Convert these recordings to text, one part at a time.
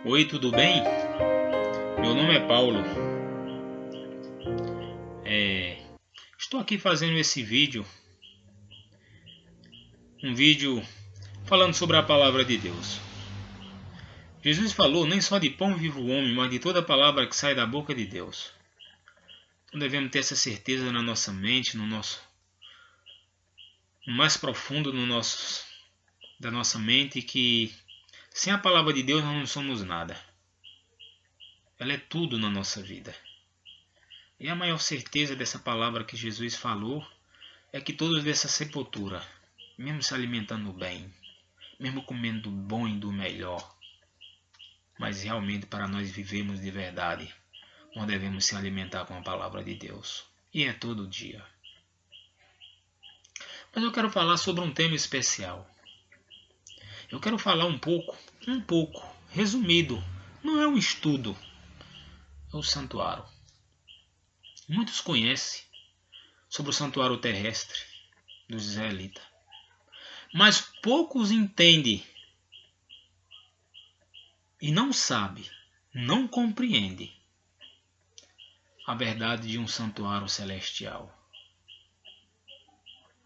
Oi, tudo bem? Meu nome é Paulo. Estou aqui fazendo esse vídeo, um vídeo falando sobre a palavra de Deus. Jesus falou: nem só de pão vive o homem, mas de toda palavra que sai da boca de Deus. Então devemos ter essa certeza na nossa mente, no mais profundo da nossa mente, que sem a palavra de Deus nós não somos nada. Ela é tudo na nossa vida. E a maior certeza dessa palavra que Jesus falou é que todos dessa sepultura, mesmo se alimentando bem, mesmo comendo do bom e do melhor, mas realmente para nós vivermos de verdade, nós devemos se alimentar com a palavra de Deus. E é todo dia. Mas eu quero falar sobre um tema especial. Eu quero falar um pouco, resumido. Não é um estudo, é o santuário. Muitos conhecem sobre o santuário terrestre dos israelitas, mas poucos entendem e não sabem, não compreendem a verdade de um santuário celestial.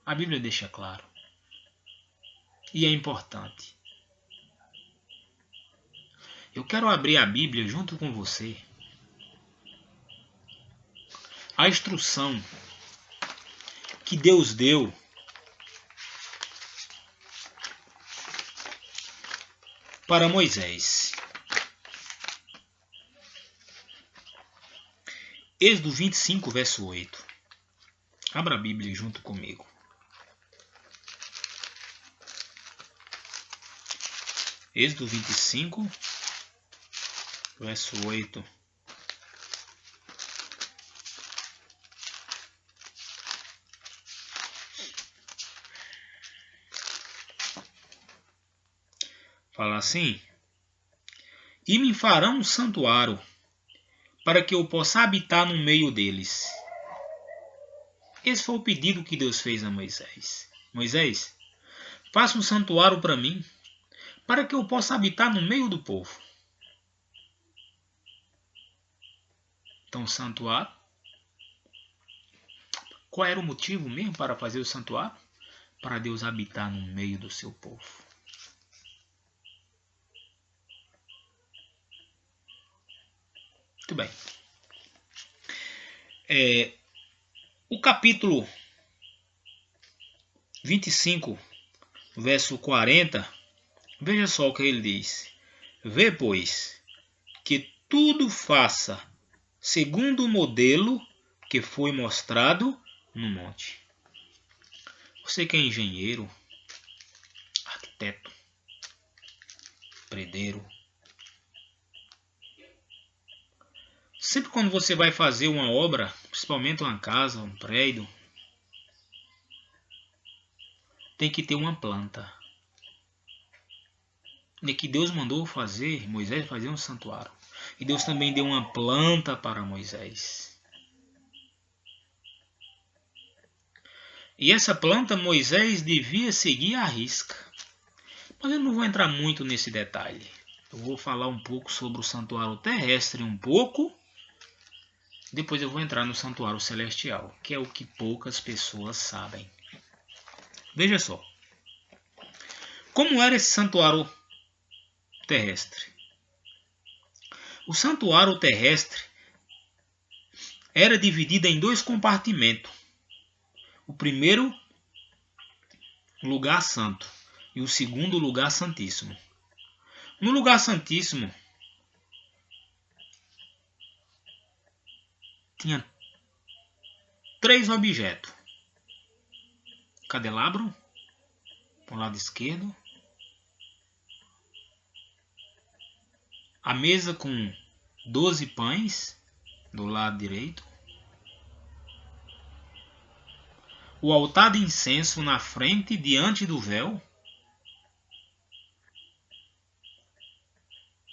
A Bíblia deixa claro. E é importante. Eu quero abrir a Bíblia junto com você. A instrução que Deus deu para Moisés. Êxodo 25, verso 8. Abra a Bíblia junto comigo. Êxodo 25, verso 8. Fala assim: e me farão um santuário, para que eu possa habitar no meio deles. Esse foi o pedido que Deus fez a Moisés. Moisés, faça um santuário para mim, para que eu possa habitar no meio do povo. Então, o santuário. Qual era o motivo mesmo para fazer o santuário? Para Deus habitar no meio do seu povo. Muito bem. O capítulo 25, verso 40, veja só o que ele diz. Vê, pois, que tudo faça segundo o modelo que foi mostrado no monte. Você que é engenheiro, arquiteto, predeiro, sempre quando você vai fazer uma obra, principalmente uma casa, um prédio, tem que ter uma planta. E que Deus mandou fazer, Moisés fazer um santuário. E Deus também deu uma planta para Moisés. E essa planta Moisés devia seguir à risca. Mas eu não vou entrar muito nesse detalhe. Eu vou falar um pouco sobre o santuário terrestre, depois eu vou entrar no santuário celestial, que é o que poucas pessoas sabem. Veja só. Como era esse santuário terrestre? O santuário terrestre era dividido em dois compartimentos. O primeiro, lugar santo, e o segundo, lugar santíssimo. No lugar santíssimo, tinha 3 objetos. Candelabro, para o lado esquerdo. A mesa com 12 pães, do lado direito. O altar de incenso na frente, diante do véu.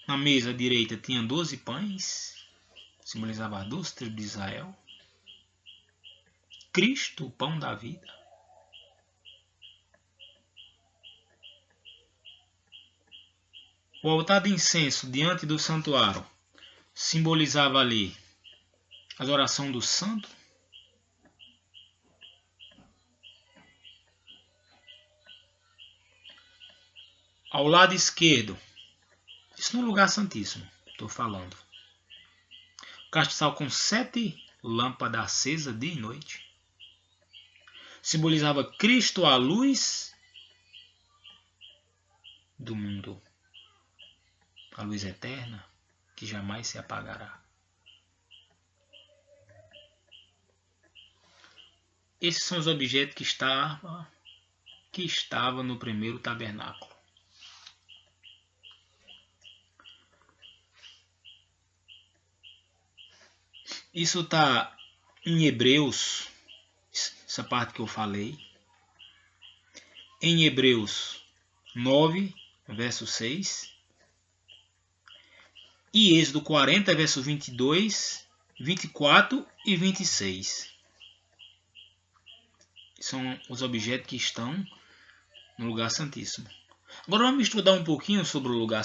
Na mesa direita tinha 12 pães, simbolizava as 12 tribos de Israel. Cristo, o pão da vida. O altar de incenso diante do santuário simbolizava ali a adoração do santo. Ao lado esquerdo, isso no lugar santíssimo, estou falando. O castiçal com 7 lâmpadas acesas dia e noite. Simbolizava Cristo, a luz do mundo. A luz eterna que jamais se apagará. Esses são os objetos que estavam no primeiro tabernáculo. Isso está em Hebreus, essa parte que eu falei. Em Hebreus 9, verso 6. E Êxodo 40, verso 22, 24 e 26. São os objetos que estão no lugar santíssimo. Agora vamos estudar um pouquinho sobre o lugar...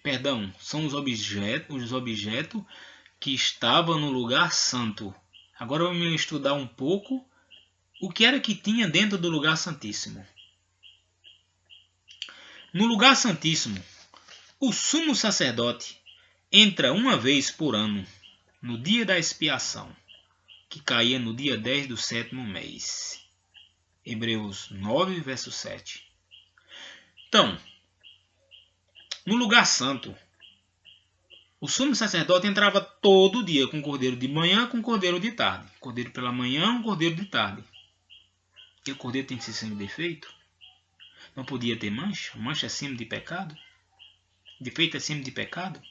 Perdão, são os objetos que estavam no lugar santo. Agora vamos estudar um pouco o que era que tinha dentro do lugar santíssimo. No lugar santíssimo, o sumo sacerdote entra uma vez por ano, no dia da expiação, que caía no dia 10 do 7º mês. Hebreus 9, verso 7. Então, no lugar santo, o sumo sacerdote entrava todo dia com cordeiro de manhã, com cordeiro de tarde. Cordeiro pela manhã, um cordeiro de tarde. Porque o cordeiro tem que ser sem defeito. Não podia ter mancha. Mancha é símbolo de pecado. Defeito é símbolo de pecado.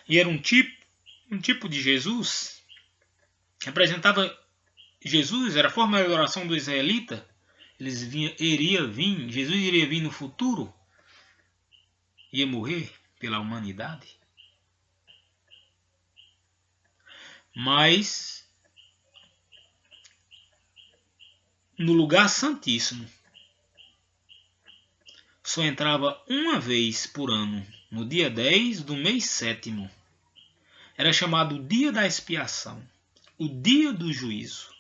E era um tipo de Jesus. Representava Jesus, era a forma de adoração do israelita. Jesus iria vir no futuro. Ia morrer pela humanidade. Mas no lugar santíssimo só entrava uma vez por ano, no dia 10 do mês 7º. Era chamado o dia da expiação, o dia do juízo.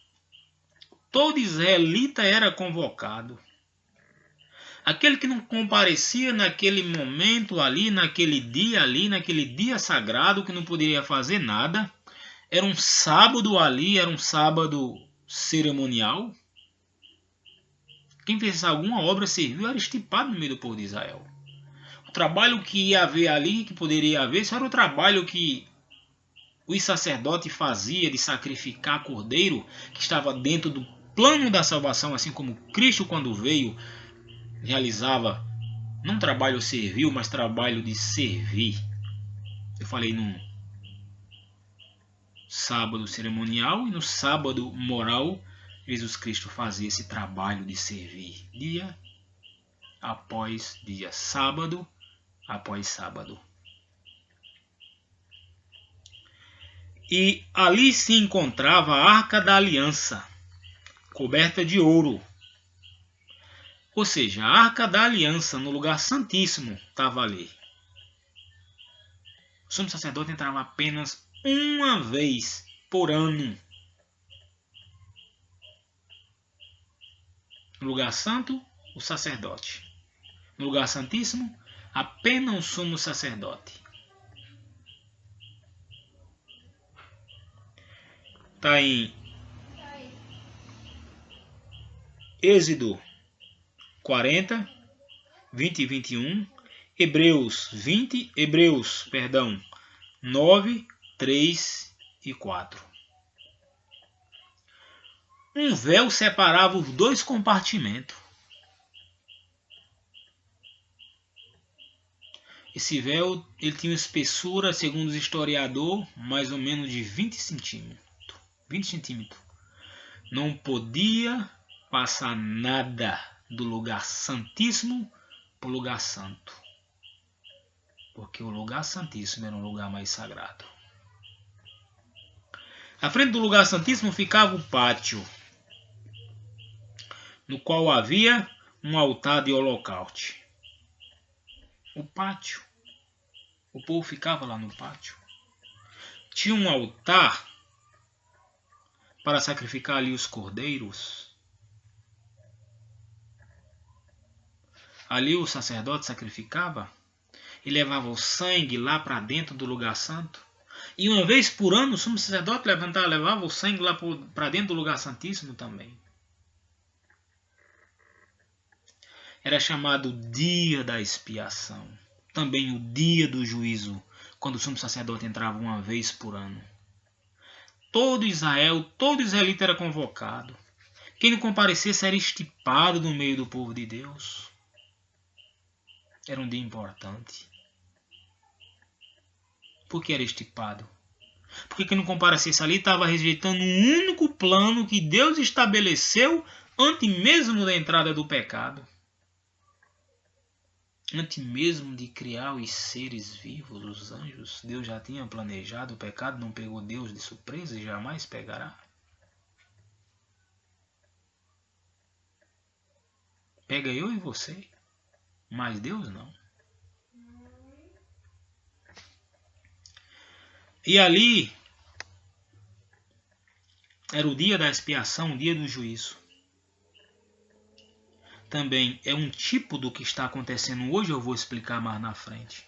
Todo israelita era convocado. Aquele que não comparecia naquele momento ali, naquele dia sagrado, que não poderia fazer nada, era um sábado ali, era um sábado cerimonial. Quem fez alguma obra servil era estipado no meio do povo de Israel. O trabalho que ia haver ali, que poderia haver, isso era o trabalho que os sacerdotes faziam de sacrificar cordeiro, que estava dentro do plano da salvação, assim como Cristo, quando veio, realizava não trabalho servil, mas trabalho de servir. Eu falei no sábado cerimonial e no sábado moral, Jesus Cristo fazia esse trabalho de servir dia após dia, sábado após sábado. E ali se encontrava a Arca da Aliança, coberta de ouro. Ou seja, a Arca da Aliança no lugar santíssimo estava ali. O sumo sacerdote entrava apenas uma vez por ano. No lugar santo, o sacerdote. No lugar santíssimo, apenas o sumo sacerdote. Está em Êxodo 40, 20 e 21, Hebreus 9, 3 e 4. Um véu separava os dois compartimentos. Esse véu ele tinha uma espessura, segundo os historiadores, mais ou menos de 20 centímetros. 20 centímetros. Não podia passar nada do lugar santíssimo para o lugar santo. Porque o lugar santíssimo era um lugar mais sagrado. À frente do lugar santíssimo ficava o pátio, no qual havia um altar de holocausto. o pátio. O povo ficava lá no pátio. Tinha um altar para sacrificar ali os cordeiros. Ali o sacerdote sacrificava e levava o sangue lá para dentro do lugar santo. E uma vez por ano o sumo sacerdote levava o sangue lá para dentro do lugar santíssimo também. Era chamado dia da expiação. Também o dia do juízo, quando o sumo sacerdote entrava uma vez por ano. Todo israelita era convocado. Quem não comparecesse era estipado no meio do povo de Deus. Era um dia importante. Por que era estipado? Porque quem não comparecesse ali estava rejeitando um único plano que Deus estabeleceu antes mesmo da entrada do pecado. Antes mesmo de criar os seres vivos, os anjos, Deus já tinha planejado. O pecado não pegou Deus de surpresa e jamais pegará. Pega eu e você, mas Deus não. E ali era o dia da expiação, o dia do juízo. Também é um tipo do que está acontecendo hoje, eu vou explicar mais na frente.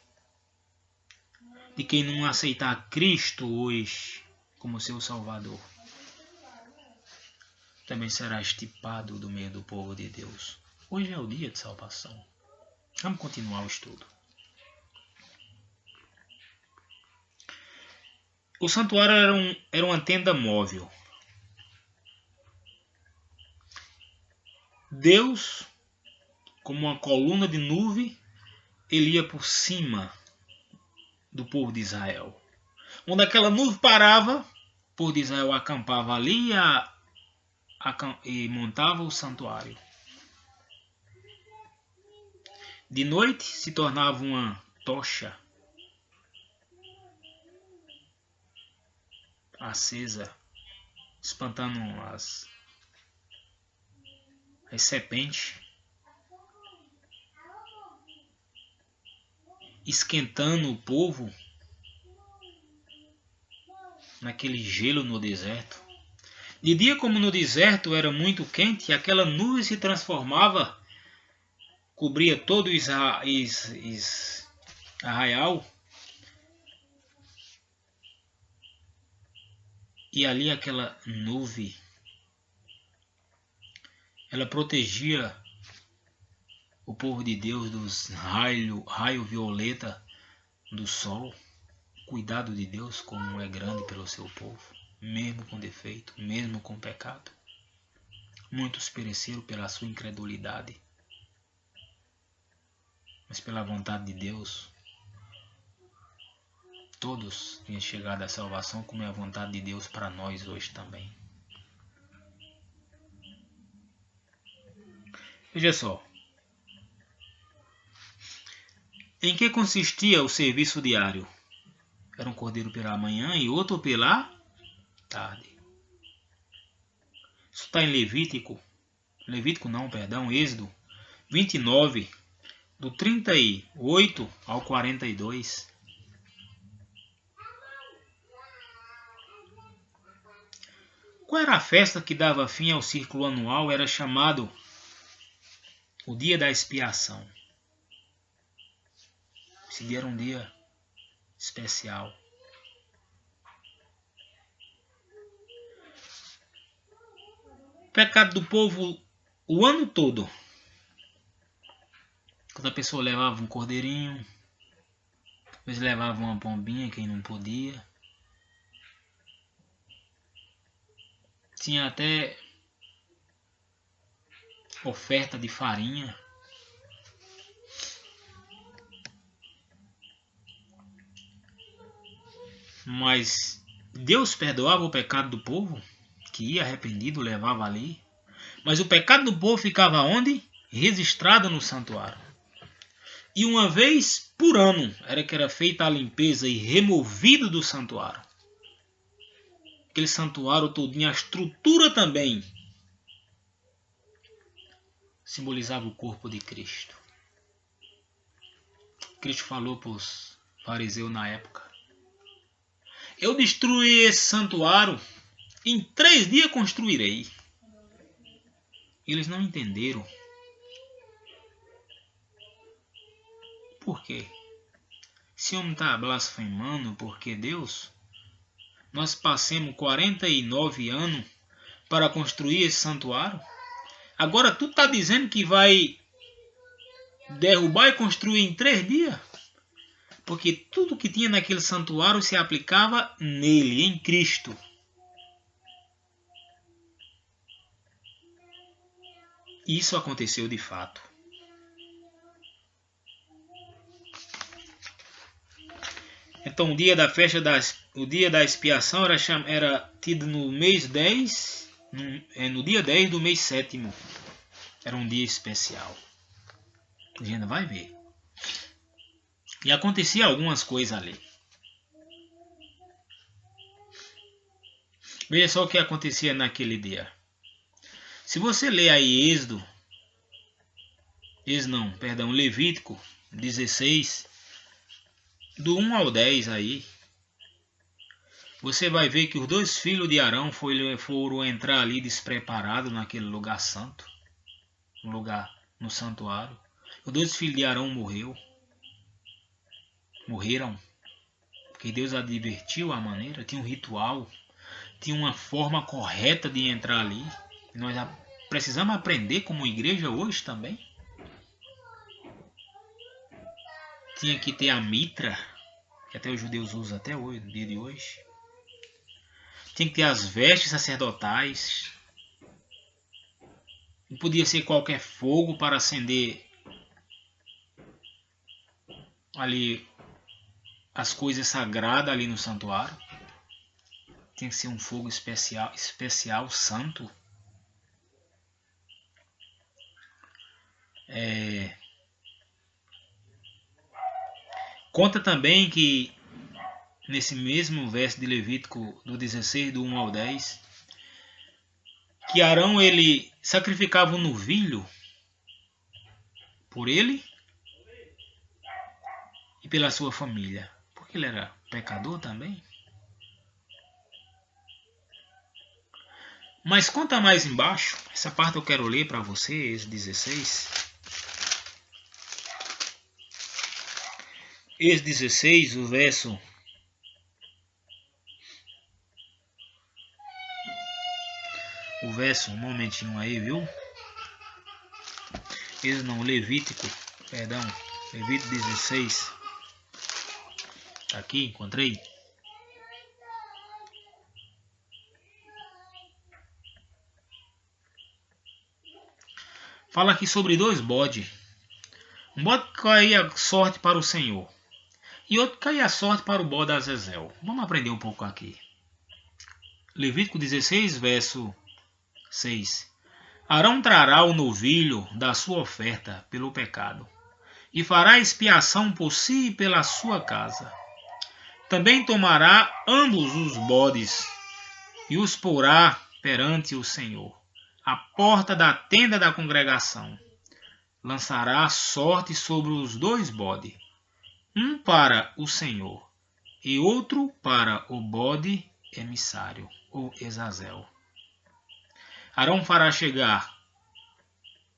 De quem não aceitar Cristo hoje como seu Salvador, também será estipado do meio do povo de Deus. Hoje é o dia de salvação. Vamos continuar o estudo. O santuário era uma tenda móvel. Deus, como uma coluna de nuvem, ele ia por cima do povo de Israel. Onde aquela nuvem parava, o povo de Israel acampava ali e montava o santuário. De noite se tornava uma tocha acesa, espantando as serpentes, esquentando o povo naquele gelo no deserto. De dia, como no deserto era muito quente, aquela nuvem se transformava, cobria todo o arraial, e ali aquela nuvem, ela protegia o povo de Deus dos raio violeta do sol. Cuidado de Deus como é grande pelo seu povo, mesmo com defeito, mesmo com pecado. Muitos pereceram pela sua incredulidade, mas pela vontade de Deus, todos tinham chegado à salvação, como é a vontade de Deus para nós hoje também. Veja só. Em que consistia o serviço diário? Era um cordeiro pela manhã e outro pela tarde. Isso está em Êxodo 29, do 38 ao 42. Qual era a festa que dava fim ao círculo anual? Era chamado o dia da expiação. Esse dia era um dia especial. O pecado do povo o ano todo. Quando a pessoa levava um cordeirinho, depois levava uma pombinha, quem não podia. Tinha até oferta de farinha. Mas Deus perdoava o pecado do povo, que ia arrependido, levava ali. Mas o pecado do povo ficava onde? Registrado no santuário. E uma vez por ano era que era feita a limpeza e removido do santuário. Aquele santuário todinho, a estrutura também simbolizava o corpo de Cristo. Cristo falou para os fariseus na época. Eu destruí esse santuário, em 3 dias construirei. Eles não entenderam. Por quê? Esse homem está blasfemando porque Deus, nós passemos 49 anos para construir esse santuário. Agora tu está dizendo que vai derrubar e construir em 3 dias? Porque tudo que tinha naquele santuário se aplicava nele, em Cristo. Isso aconteceu de fato. Então o dia da festa, o dia da expiação era tido no mês 10, no dia 10 do mês 7º. Era um dia especial. A gente vai ver. E acontecia algumas coisas ali. Veja só o que acontecia naquele dia. Se você ler aí Levítico 16, do 1 ao 10 aí, você vai ver que os 2 filhos de Arão foram entrar ali despreparados naquele lugar santo, no santuário. Os 2 filhos de Arão morreram, porque Deus advertiu a maneira, tinha um ritual, tinha uma forma correta de entrar ali. E nós precisamos aprender como igreja hoje também. Tinha que ter a mitra, que até os judeus usam até hoje, no dia de hoje. Tinha que ter as vestes sacerdotais. Não podia ser qualquer fogo para acender ali as coisas sagradas ali no santuário. Tinha que ser um fogo especial, santo. Conta também que nesse mesmo verso de Levítico do 16, do 1 ao 10, que Arão ele sacrificava um novilho por ele e pela sua família, porque ele era pecador também. Mas conta mais embaixo, essa parte eu quero ler para vocês, 16. Êxodo 16, o verso um momentinho aí, viu? Levítico 16. Tá aqui, encontrei. Fala aqui sobre 2 bodes. Um bode que caía a sorte para o Senhor e outro que caía a sorte para o bode Azazel. Vamos aprender um pouco aqui. Levítico 16, verso 6. Arão trará o novilho da sua oferta pelo pecado e fará expiação por si e pela sua casa. Também tomará ambos os bodes e os porá perante o Senhor, à porta da tenda da congregação. Lançará sorte sobre os 2 bodes, um para o Senhor e outro para o bode emissário, ou Azazel. Arão fará chegar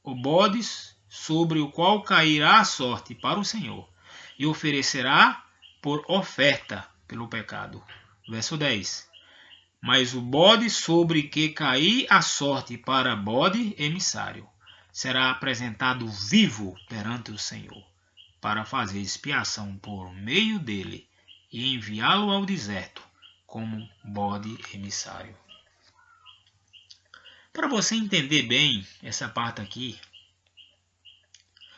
o bode sobre o qual cairá a sorte para o Senhor e oferecerá por oferta pelo pecado. Verso 10. Mas o bode sobre que cair a sorte para bode emissário será apresentado vivo perante o Senhor, para fazer expiação por meio dele e enviá-lo ao deserto como bode emissário. Para você entender bem essa parte aqui,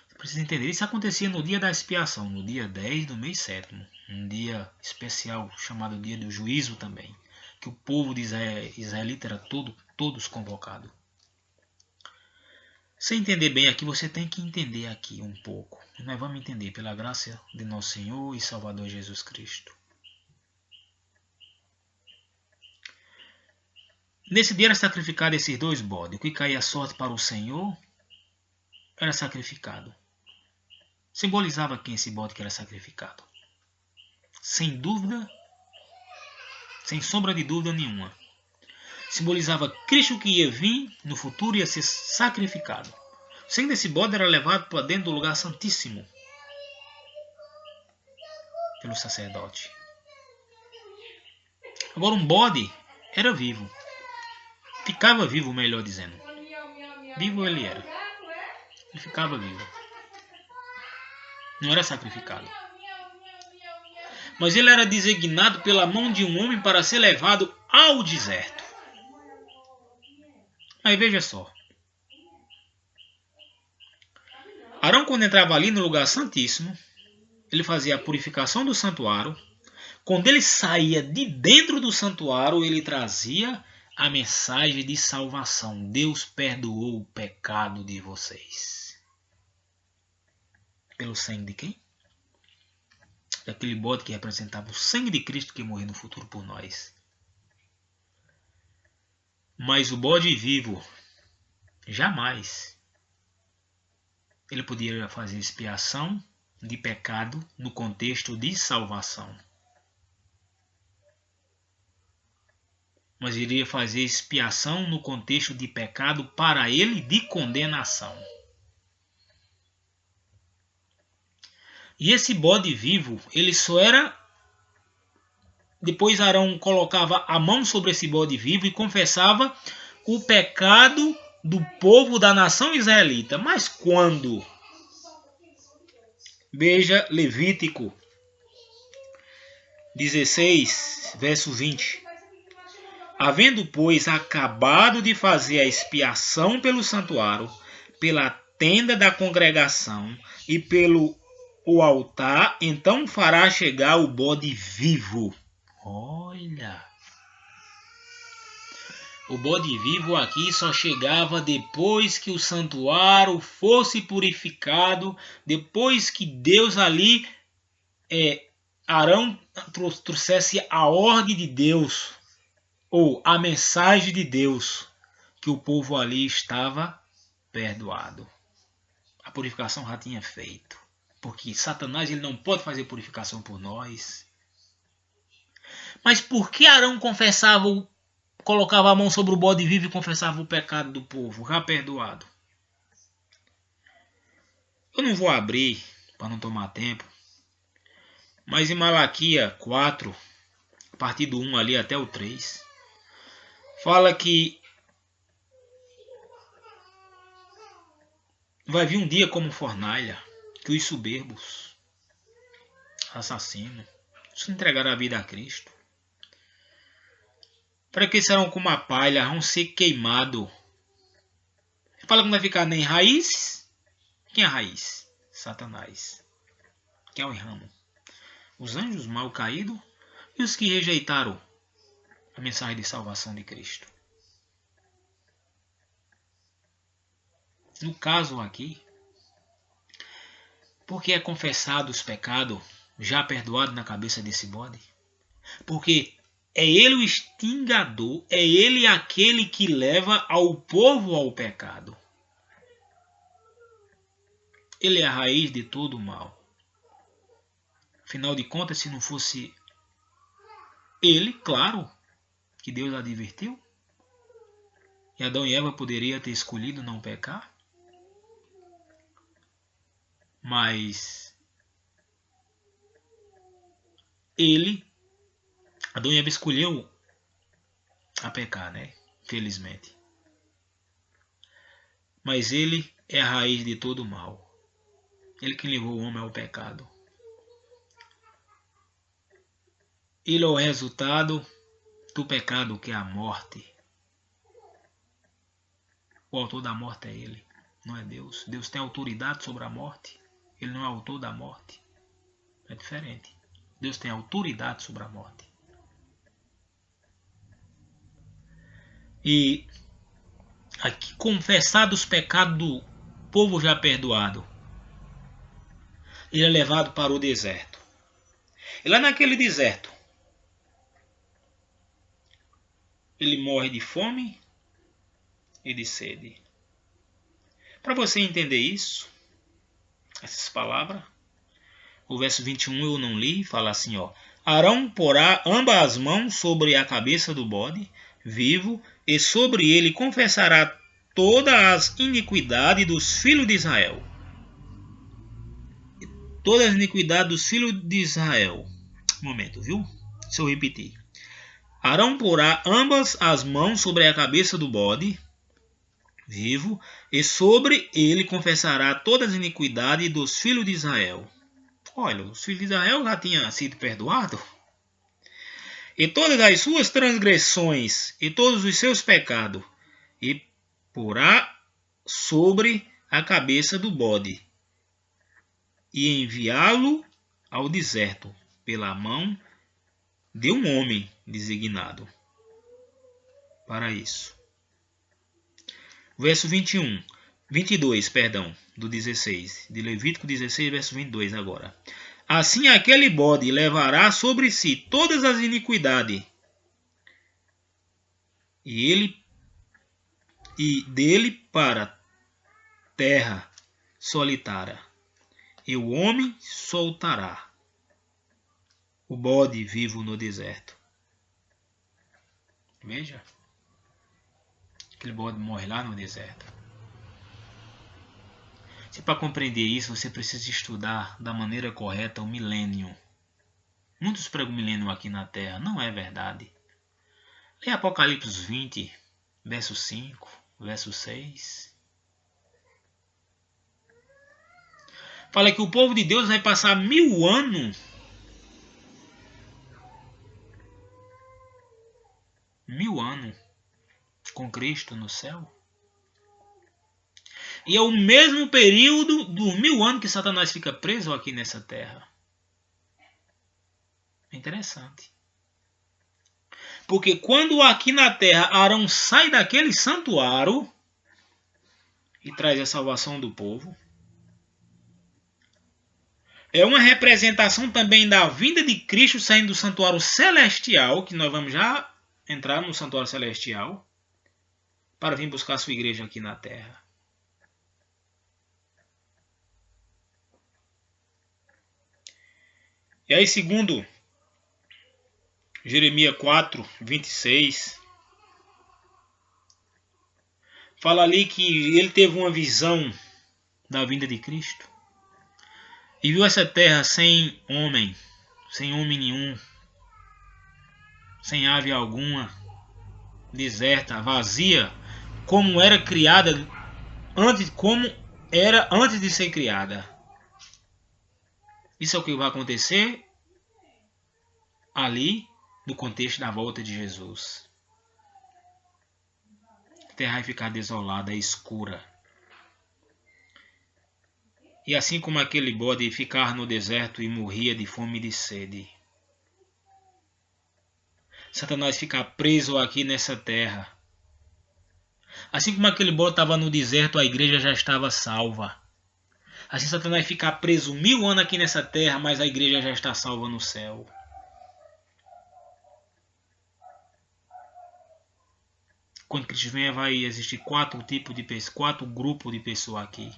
você precisa entender, isso acontecia no dia da expiação, no dia 10 do mês 7º, um dia especial chamado dia do juízo também, que o povo de israelita era todos convocados. Se entender bem aqui, você tem que entender aqui um pouco. Nós vamos entender pela graça de nosso Senhor e Salvador Jesus Cristo. Nesse dia era sacrificado esses 2 bodes. O que caía a sorte para o Senhor era sacrificado. Simbolizava quem esse bode que era sacrificado? Sem dúvida, sem sombra de dúvida nenhuma. Simbolizava Cristo que ia vir no futuro e ia ser sacrificado. O sangue desse bode era levado para dentro do lugar santíssimo pelo sacerdote. Agora um bode era vivo. Ficava vivo, melhor dizendo. Vivo ele era. Ele ficava vivo. Não era sacrificado. Mas ele era designado pela mão de um homem para ser levado ao deserto. Aí veja só. Arão, quando entrava ali no lugar santíssimo, ele fazia a purificação do santuário. Quando ele saía de dentro do santuário, ele trazia a mensagem de salvação. Deus perdoou o pecado de vocês. Pelo sangue de quem? Daquele bode que representava o sangue de Cristo que morreu no futuro por nós. Mas o bode vivo, jamais ele poderia fazer expiação de pecado no contexto de salvação. Mas iria fazer expiação no contexto de pecado para ele de condenação. E esse bode vivo, ele só era... Depois Arão colocava a mão sobre esse bode vivo e confessava o pecado do povo da nação israelita. Mas quando? Veja Levítico 16, verso 20. Havendo, pois, acabado de fazer a expiação pelo santuário, pela tenda da congregação e pelo o altar, então fará chegar o bode vivo. Olha! O bode vivo aqui só chegava depois que o santuário fosse purificado, depois que Deus ali, Arão trouxesse a ordem de Deus, ou a mensagem de Deus, que o povo ali estava perdoado. A purificação já tinha feito. Porque Satanás ele não pode fazer purificação por nós. Mas por que Arão colocava a mão sobre o bode vivo e confessava o pecado do povo, já perdoado? Eu não vou abrir para não tomar tempo. Mas em Malaquias 4, a partir do 1 ali até o 3, fala que vai vir um dia como fornalha, que os soberbos, assassinos, se entregarão a vida a Cristo. Para que serão como a palha, vão ser queimados. Fala que não vai ficar nem raiz. Quem é a raiz? Satanás. Que é o ramo. Os anjos mal caídos e os que rejeitaram a mensagem de salvação de Cristo. No caso aqui, porque é confessado os pecados já perdoado na cabeça desse bode? Porque é ele o extingador, é ele aquele que leva ao povo ao pecado. Ele é a raiz de todo o mal. Afinal de contas, se não fosse ele, claro, que Deus advertiu, e Adão e Eva poderiam ter escolhido não pecar, mas Adão e Eva escolheu a pecar, né? Felizmente. Mas ele é a raiz de todo o mal. Ele que levou o homem ao pecado. Ele é o resultado do pecado, que é a morte. O autor da morte é ele, não é Deus. Deus tem autoridade sobre a morte. Ele não é autor da morte. É diferente. Deus tem autoridade sobre a morte. E aqui, confessados os pecados do povo já perdoado, ele é levado para o deserto. E lá naquele deserto, ele morre de fome e de sede. Para você entender isso, essas palavras. O verso 21 eu não li, fala assim, ó. Arão porá ambas as mãos sobre a cabeça do bode vivo, e sobre ele confessará todas as iniquidades dos filhos de Israel. Todas as iniquidades dos filhos de Israel. Um momento, viu? Deixa eu repetir. Arão porá ambas as mãos sobre a cabeça do bode vivo, e sobre ele confessará todas as iniquidades dos filhos de Israel. Olha, os filhos de Israel já tinham sido perdoados. E todas as suas transgressões e todos os seus pecados, e porá sobre a cabeça do bode, e enviá-lo ao deserto pela mão de um homem designado para isso. Verso 22, do 16, de Levítico 16, verso 22 agora. Assim aquele bode levará sobre si todas as iniquidades, e dele para terra solitária, e o homem soltará o bode vivo no deserto. Veja, aquele bode morre lá no deserto. Se para compreender isso você precisa estudar da maneira correta o milênio. Muitos pregam o milênio aqui na Terra, não é verdade. Lê Apocalipse 20, verso 5, verso 6. Fala que o povo de Deus vai passar 1000 anos. 1000 anos com Cristo no céu. E é o mesmo período dos 1000 anos que Satanás fica preso aqui nessa terra. É interessante. Porque quando aqui na terra Arão sai daquele santuário e traz a salvação do povo, é uma representação também da vinda de Cristo saindo do santuário celestial, que nós vamos já entrar no santuário celestial, para vir buscar a sua igreja aqui na terra. E aí, segundo Jeremias 4, 26, fala ali que ele teve uma visão da vinda de Cristo e viu essa terra sem homem nenhum, sem ave alguma, deserta, vazia, como era criada antes de ser criada. Isso é o que vai acontecer ali no contexto da volta de Jesus. A terra vai ficar desolada, escura. E assim como aquele bode ficava no deserto e morria de fome e de sede, Satanás fica preso aqui nessa terra. Assim como aquele bode estava no deserto, a igreja já estava salva. Assim Satanás fica preso 1000 anos aqui nessa terra, mas a igreja já está salva no céu. Quando Cristo venha, vai existir 4 grupos de pessoas aqui.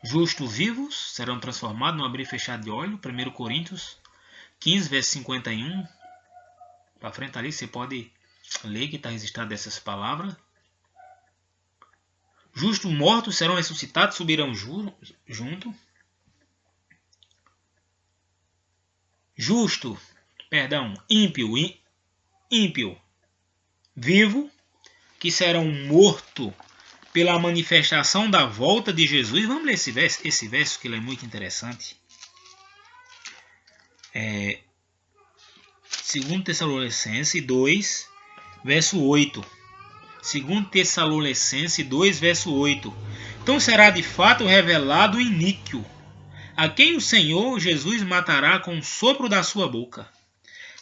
Justos vivos serão transformados no abrir e fechar de olho. 1 Coríntios 15, verso 51. Para frente ali, você pode ler que está registrado essas palavras. Justos mortos serão ressuscitados, subirão junto. Ímpio, vivo, que serão mortos pela manifestação da volta de Jesus. Vamos ler esse verso que ele é muito interessante. 2 Tessalonicenses 2, verso 8. 2 Tessalonicenses 2, verso 8. Então será de fato revelado o iníquo, a quem o Senhor Jesus matará com o sopro da sua boca,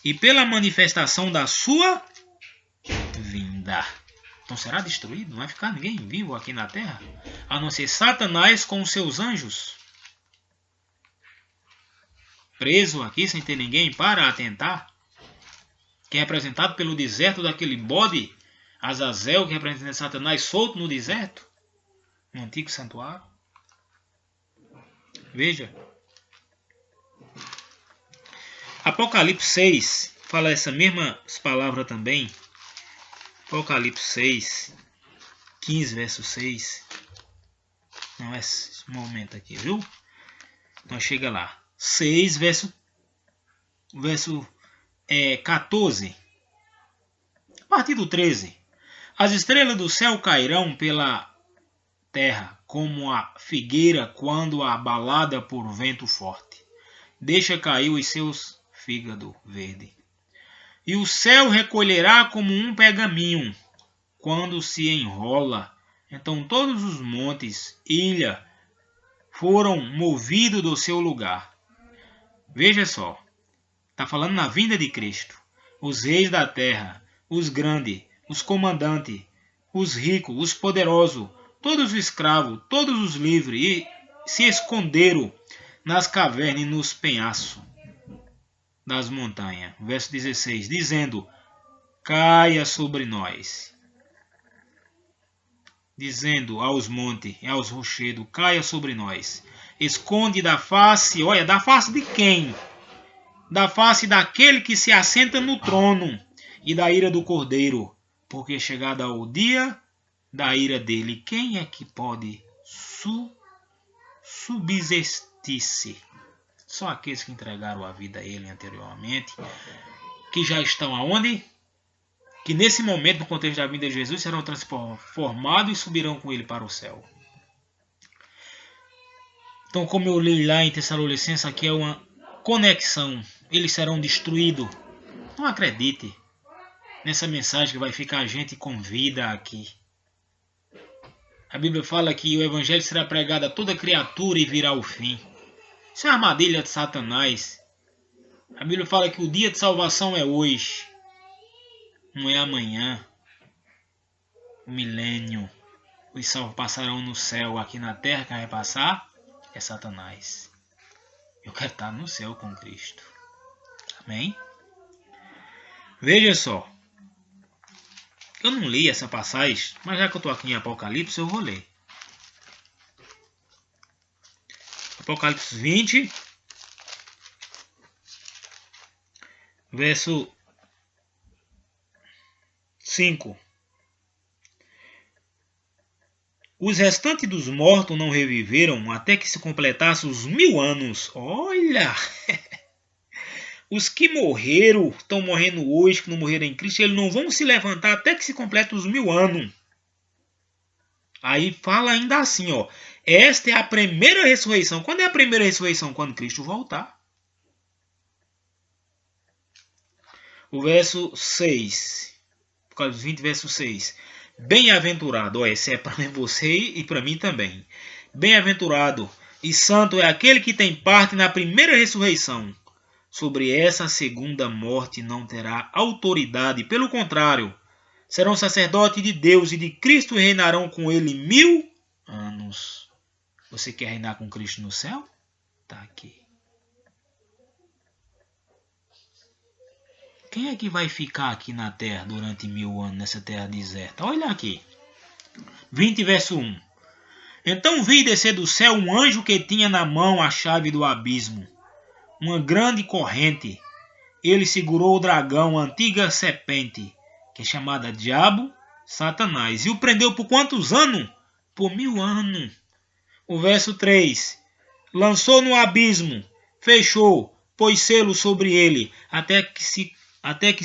e pela manifestação da sua vinda. Então será destruído, não vai ficar ninguém vivo aqui na terra, a não ser Satanás com os seus anjos, preso aqui sem ter ninguém para atentar, que é representado pelo deserto daquele bode Azazel, que representa Satanás solto no deserto, no antigo santuário. Veja. Apocalipse 6 fala essa mesma palavra também. Apocalipse 6, 15, verso 6. Não, é esse momento aqui, viu? Então chega lá. 6, verso 14. A partir do 13. As estrelas do céu cairão pela terra, como a figueira quando abalada por vento forte. Deixa cair os seus fígado verde. E o céu recolherá como um pergaminho, quando se enrola. Então todos os montes, ilha, foram movidos do seu lugar. Veja só, está falando na vinda de Cristo. Os reis da terra, os grandes, os comandantes, os ricos, os poderosos, todos os escravos, todos os livres, e se esconderam nas cavernas e nos penhascos das montanhas. Verso 16, dizendo: caia sobre nós. Dizendo aos montes e aos rochedos: caia sobre nós. Esconde da face, olha, da face de quem? Da face daquele que se assenta no trono e da ira do Cordeiro, porque chegado ao dia da ira dele, quem é que pode subsistir-se? Só aqueles que entregaram a vida a ele anteriormente, que já estão aonde? Que nesse momento, no contexto da vinda de Jesus, serão transformados e subirão com ele para o céu. Então, como eu li lá em Tessalonicenses, aqui é uma conexão. Eles serão destruídos. Não acredite nessa mensagem que vai ficar a gente com vida aqui. A Bíblia fala que o evangelho será pregado a toda criatura e virá o fim. Isso é uma armadilha de Satanás. A Bíblia fala que o dia de salvação é hoje. Não é amanhã. O milênio. Os salvos passarão no céu. Aqui na terra quem vai passar é Satanás. Eu quero estar no céu com Cristo. Amém? Veja só. Eu não li essa passagem, mas já que eu estou aqui em Apocalipse, eu vou ler. Apocalipse 20, verso 5. Os restantes dos mortos não reviveram até que se completassem os 1000 anos. Olha! Os que morreram, estão morrendo hoje, que não morreram em Cristo, eles não vão se levantar até que se completem os 1000 anos. Aí fala ainda assim, ó. Esta é a primeira ressurreição. Quando é a primeira ressurreição? Quando Cristo voltar. O verso 6. Apocalipse 20, verso 6. Bem-aventurado. Ó, esse é para você e para mim também. Bem-aventurado e santo é aquele que tem parte na primeira ressurreição. Sobre essa segunda morte não terá autoridade. Pelo contrário, serão sacerdotes de Deus e de Cristo e reinarão com ele 1000 anos. Você quer reinar com Cristo no céu? Está aqui. Quem é que vai ficar aqui na terra durante 1000 anos, nessa terra deserta? Olha aqui. 20, verso 1. Então vi descer do céu um anjo que tinha na mão a chave do abismo, uma grande corrente. Ele segurou o dragão, a antiga serpente, que é chamada Diabo, Satanás, e o prendeu por quantos anos? Por 1000 anos. O verso 3. Lançou no abismo, fechou, pôs selo sobre ele, até que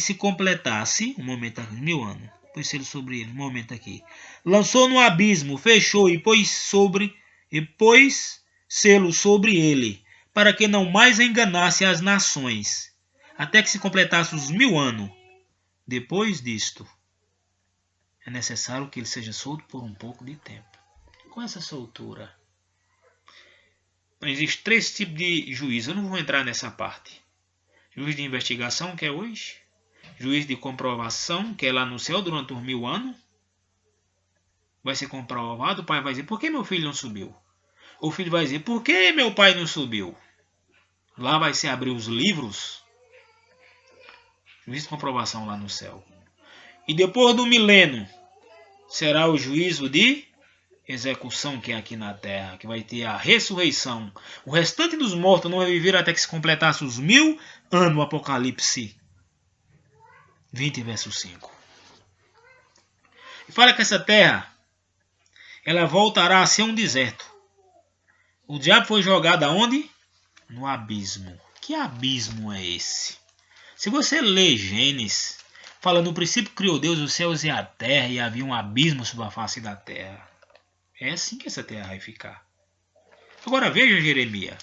se completasse, um momento aqui, 1000 anos, pôs selo sobre ele, um momento aqui. Lançou no abismo, fechou e pôs selo sobre ele, para que não mais enganasse as nações, até que se completasse os 1000 anos. Depois disto, é necessário que ele seja solto por um pouco de tempo. Com essa soltura, existem 3 tipos de juízo. Eu não vou entrar nessa parte. Juiz de investigação, que é hoje. Juiz de comprovação, que é lá no céu durante os 1000 anos. Vai ser comprovado, o pai vai dizer: por que meu filho não subiu? O filho vai dizer: por que meu pai não subiu? Lá vai se abrir os livros. Juízo de comprovação lá no céu. E depois do milênio, será o juízo de execução que é aqui na terra, que vai ter a ressurreição. O restante dos mortos não vai viver até que se completasse os 1000 anos, Apocalipse 20, verso 5. E fala que essa terra, ela voltará a ser um deserto. O diabo foi jogado aonde? No abismo. Que abismo é esse? Se você lê Gênesis, fala no princípio criou Deus os céus e a terra, e havia um abismo sobre a face da terra. É assim que essa terra vai ficar. Agora veja Jeremias.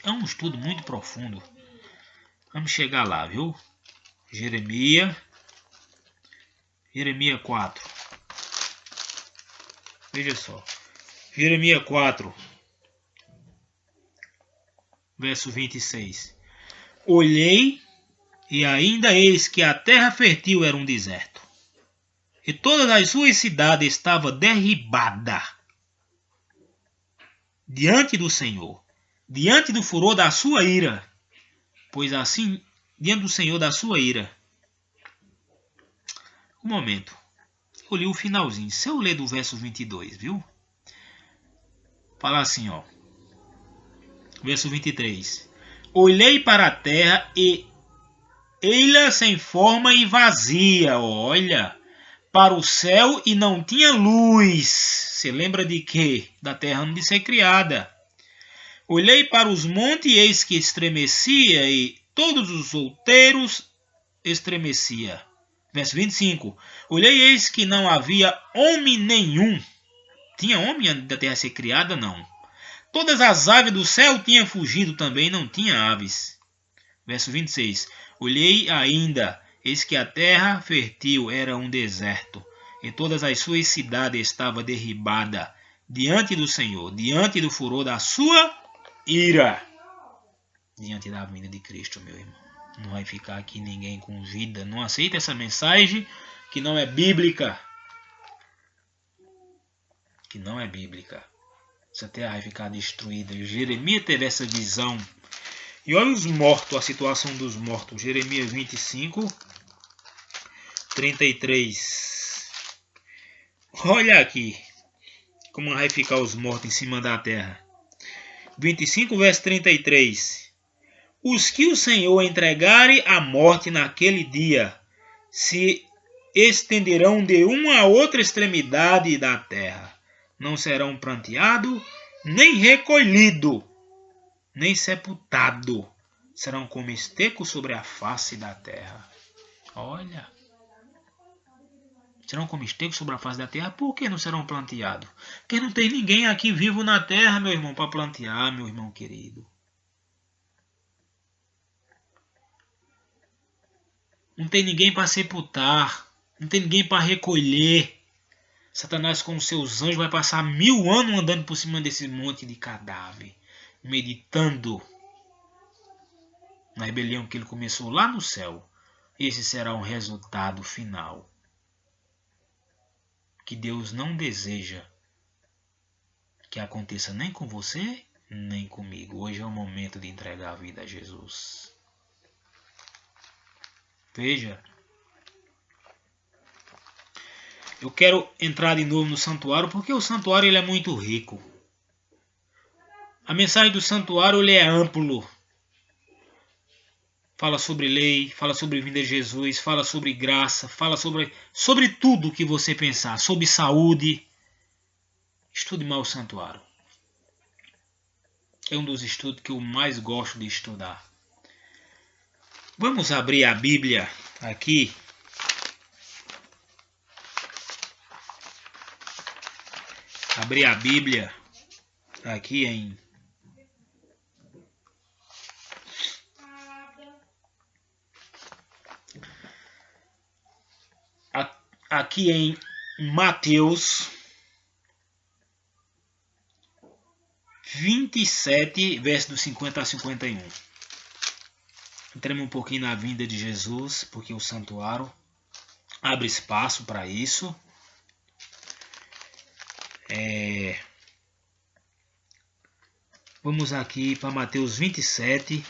É um estudo muito profundo. Vamos chegar lá, viu? Jeremias 4. Veja só. Jeremias 4, verso 26. Olhei, e ainda eis que a terra fértil era um deserto, e todas as suas cidades estavam derribadas diante do Senhor, diante do furor da sua ira. Pois assim, diante do Senhor da sua ira. Um momento. Eu li o finalzinho. Se eu ler do verso 22, viu? Fala assim, ó. Verso 23. Olhei para a terra e ei-la sem forma e vazia. Olha, para o céu e não tinha luz. Você lembra de quê? Da terra antes de ser criada. Olhei para os montes e eis que estremecia, e todos os outeiros estremecia. Verso 25. Olhei e eis que não havia homem nenhum. Tinha homem antes da terra ser criada? Não. Todas as aves do céu tinham fugido também, não tinha aves. Verso 26. Olhei ainda, eis que a terra fértil era um deserto, e todas as suas cidades estavam derribadas diante do Senhor, diante do furor da sua ira. Diante da vinda de Cristo, meu irmão. Não vai ficar aqui ninguém com vida. Não aceita essa mensagem que não é bíblica. Que não é bíblica. Essa terra vai ficar destruída. E Jeremias teve essa visão. E olha os mortos, a situação dos mortos. Jeremias 25, 33. Olha aqui como vai ficar os mortos em cima da terra. 25, verso 33. Os que o Senhor entregarem à morte naquele dia se estenderão de uma a outra extremidade da terra. Não serão pranteados, nem recolhidos, nem sepultados. Serão como esterco sobre a face da terra. Olha. Serão como esterco sobre a face da terra. Por que não serão planteados? Porque não tem ninguém aqui vivo na terra, meu irmão, para plantear, meu irmão querido. Não tem ninguém para sepultar. Não tem ninguém para recolher. Satanás com os seus anjos vai passar 1000 anos andando por cima desse monte de cadáver. Meditando na rebelião que ele começou lá no céu. Esse será um resultado final. Que Deus não deseja que aconteça nem com você, nem comigo. Hoje é o momento de entregar a vida a Jesus. Veja. Eu quero entrar de novo no santuário porque o santuário ele é muito rico. A mensagem do santuário ele é amplo. Fala sobre lei, fala sobre vinda de Jesus, fala sobre graça, fala sobre tudo que você pensar, sobre saúde. Estude mal o santuário. É um dos estudos que eu mais gosto de estudar. Vamos abrir a Bíblia aqui. Abrir a Bíblia aqui em Mateus 27, versos do 50 a 51. Entremos um pouquinho na vinda de Jesus, porque o santuário abre espaço para isso. Vamos aqui para Mateus 27,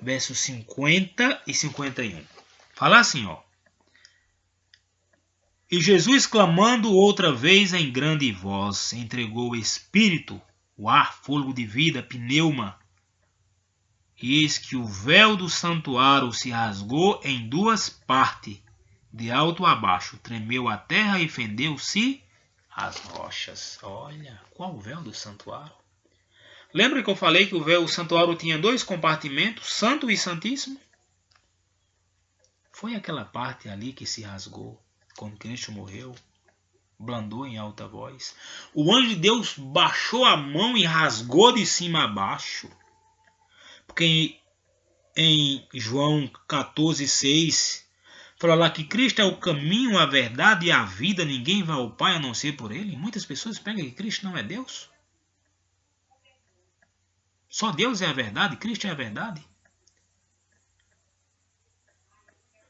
versos 50 e 51. Fala assim, ó. E Jesus, clamando outra vez em grande voz, entregou o Espírito, o ar, fôlego de vida, pneuma. E eis que o véu do santuário se rasgou em duas partes, de alto a baixo. Tremeu a terra e fendeu-se as rochas. Olha, qual o véu do santuário? Lembra que eu falei que o santuário tinha dois compartimentos, santo e santíssimo? Foi aquela parte ali que se rasgou quando Cristo morreu. Blandou em alta voz. O anjo de Deus baixou a mão e rasgou de cima a baixo. Porque em João 14,6 fala lá que Cristo é o caminho, a verdade e a vida. Ninguém vai ao Pai a não ser por Ele. Muitas pessoas pegam que Cristo não é Deus. Só Deus é a verdade, Cristo é a verdade.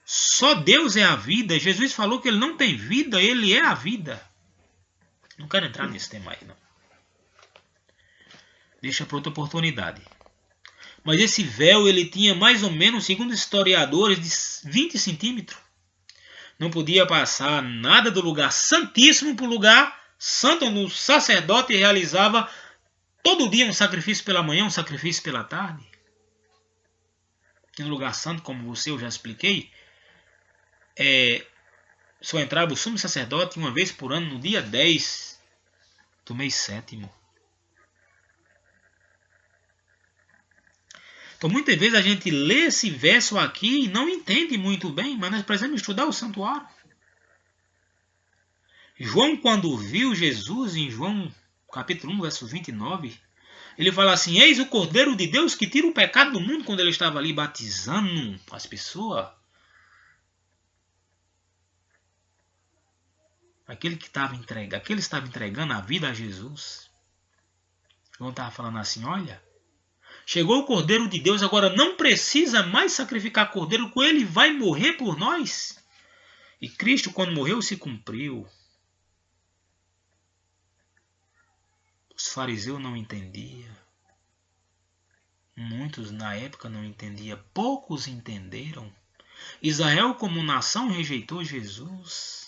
Só Deus é a vida. Jesus falou que Ele não tem vida, Ele é a vida. Não quero entrar nesse tema aí, não. Deixa para outra oportunidade. Mas esse véu ele tinha mais ou menos, segundo historiadores, de 20 centímetros. Não podia passar nada do lugar santíssimo para o lugar santo, onde o sacerdote realizava todo dia um sacrifício pela manhã, um sacrifício pela tarde. E no lugar santo, como eu já expliquei, só entrava o sumo sacerdote uma vez por ano, no dia 10 do mês 7º. Então muitas vezes a gente lê esse verso aqui e não entende muito bem, mas nós precisamos estudar o santuário. João, quando viu Jesus, em João capítulo 1, verso 29, ele fala assim: eis o Cordeiro de Deus que tira o pecado do mundo, quando ele estava ali batizando as pessoas. Aquele estava entregando a vida a Jesus. João estava falando assim: olha, chegou o Cordeiro de Deus, agora não precisa mais sacrificar Cordeiro, com ele vai morrer por nós. E Cristo, quando morreu, se cumpriu. Os fariseus não entendiam. Muitos na época não entendiam. Poucos entenderam. Israel, como nação, rejeitou Jesus.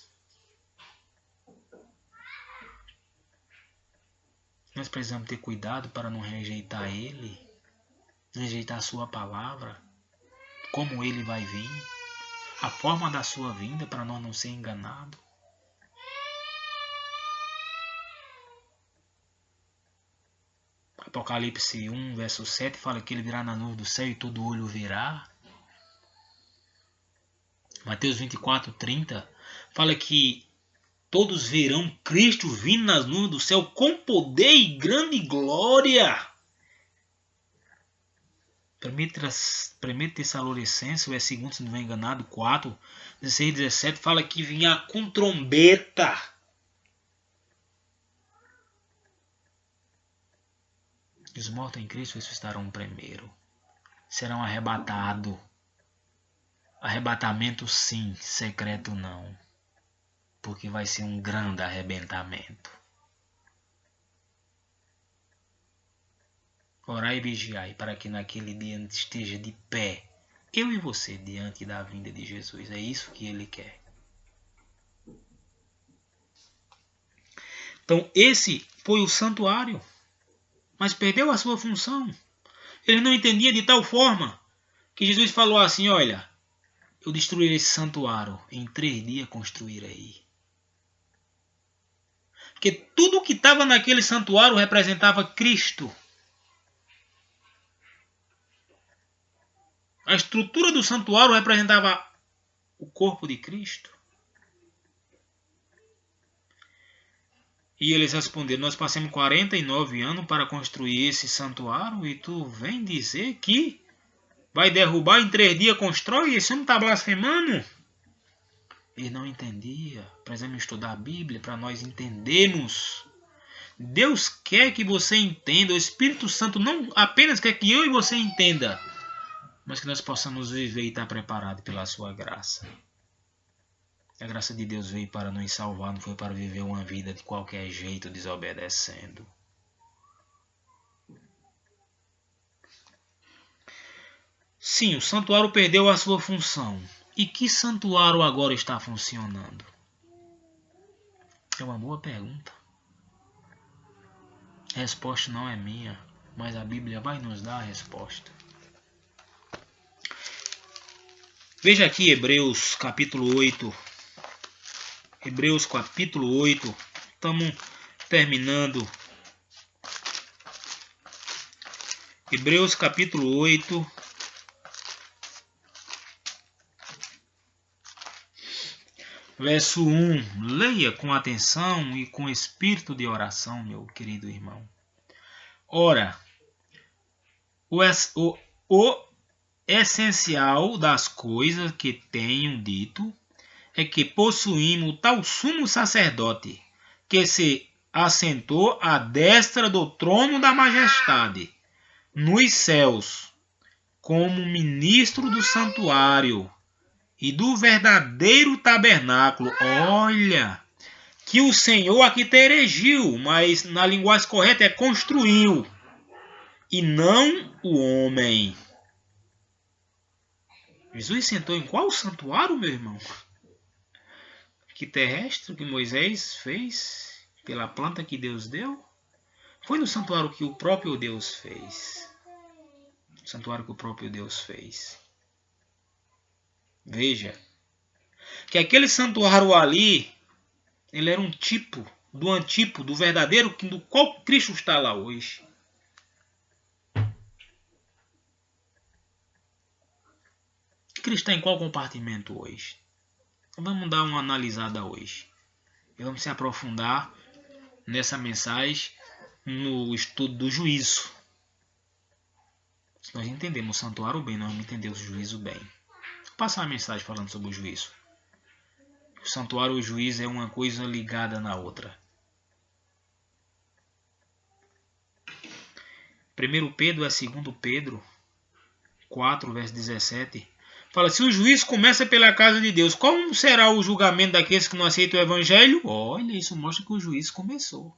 Nós precisamos ter cuidado para não rejeitar Ele, rejeitar a sua palavra, como Ele vai vir, a forma da sua vinda, para nós não ser enganados. Apocalipse 1, verso 7 fala que Ele virá na nuvem do céu e todo olho verá. Mateus 24, 30 fala que todos verão Cristo vindo nas nuvens do céu com poder e grande glória. 1 Tessalonicenses, o segundo, se não me enganado, 4, 16 e 17, fala que vinha com trombeta. Os mortos em Cristo ressuscitarão primeiro. Serão arrebatados. Arrebatamento sim, secreto não. Porque vai ser um grande arrebentamento. Orai e vigiai, para que naquele dia esteja de pé, eu e você, diante da vinda de Jesus. É isso que Ele quer. Então esse foi o santuário, mas perdeu a sua função. Ele não entendia de tal forma que Jesus falou assim: olha, eu destruirei esse santuário, em 3 dias construirei. Porque tudo que estava naquele santuário representava Cristo. A estrutura do santuário representava o corpo de Cristo. E eles responderam: nós passamos 49 anos para construir esse santuário e tu vem dizer que vai derrubar em 3 dias, constrói? Esse homem está blasfemando? Ele não entendia. Precisamos estudar a Bíblia para nós entendermos. Deus quer que você entenda. O Espírito Santo não apenas quer que eu e você entenda, mas que nós possamos viver e estar preparados pela sua graça. A graça de Deus veio para nos salvar, não foi para viver uma vida de qualquer jeito, desobedecendo. Sim, o santuário perdeu a sua função. E que santuário agora está funcionando? É uma boa pergunta. A resposta não é minha, mas a Bíblia vai nos dar a resposta. Veja aqui Hebreus capítulo 8. Hebreus capítulo 8. Estamos terminando. Hebreus capítulo 8. Verso 1. Leia com atenção e com espírito de oração, meu querido irmão. Ora, o essencial das coisas que tenho dito é que possuímos tal sumo sacerdote que se assentou à destra do trono da majestade nos céus, como ministro do santuário e do verdadeiro tabernáculo. Olha, que o Senhor aqui erigiu, mas na linguagem correta é construiu, e não o homem. Jesus sentou em qual santuário, meu irmão? Que terrestre que Moisés fez pela planta que Deus deu? Foi no santuário que o próprio Deus fez. O santuário que o próprio Deus fez. Veja que aquele santuário ali, ele era um tipo do antipo, do verdadeiro, do qual Cristo está lá hoje. Cristo está em qual compartimento hoje? Vamos dar uma analisada hoje. E vamos se aprofundar nessa mensagem no estudo do juízo. Se nós entendemos o santuário bem, nós vamos entender o juízo bem. Vou passar uma mensagem falando sobre o juízo. O santuário e o juízo é uma coisa ligada na outra. 1 Pedro é 2 Pedro 4, verso 17. Fala, se o juízo começa pela casa de Deus, como será o julgamento daqueles que não aceitam o evangelho? Olha, isso mostra que o juízo começou.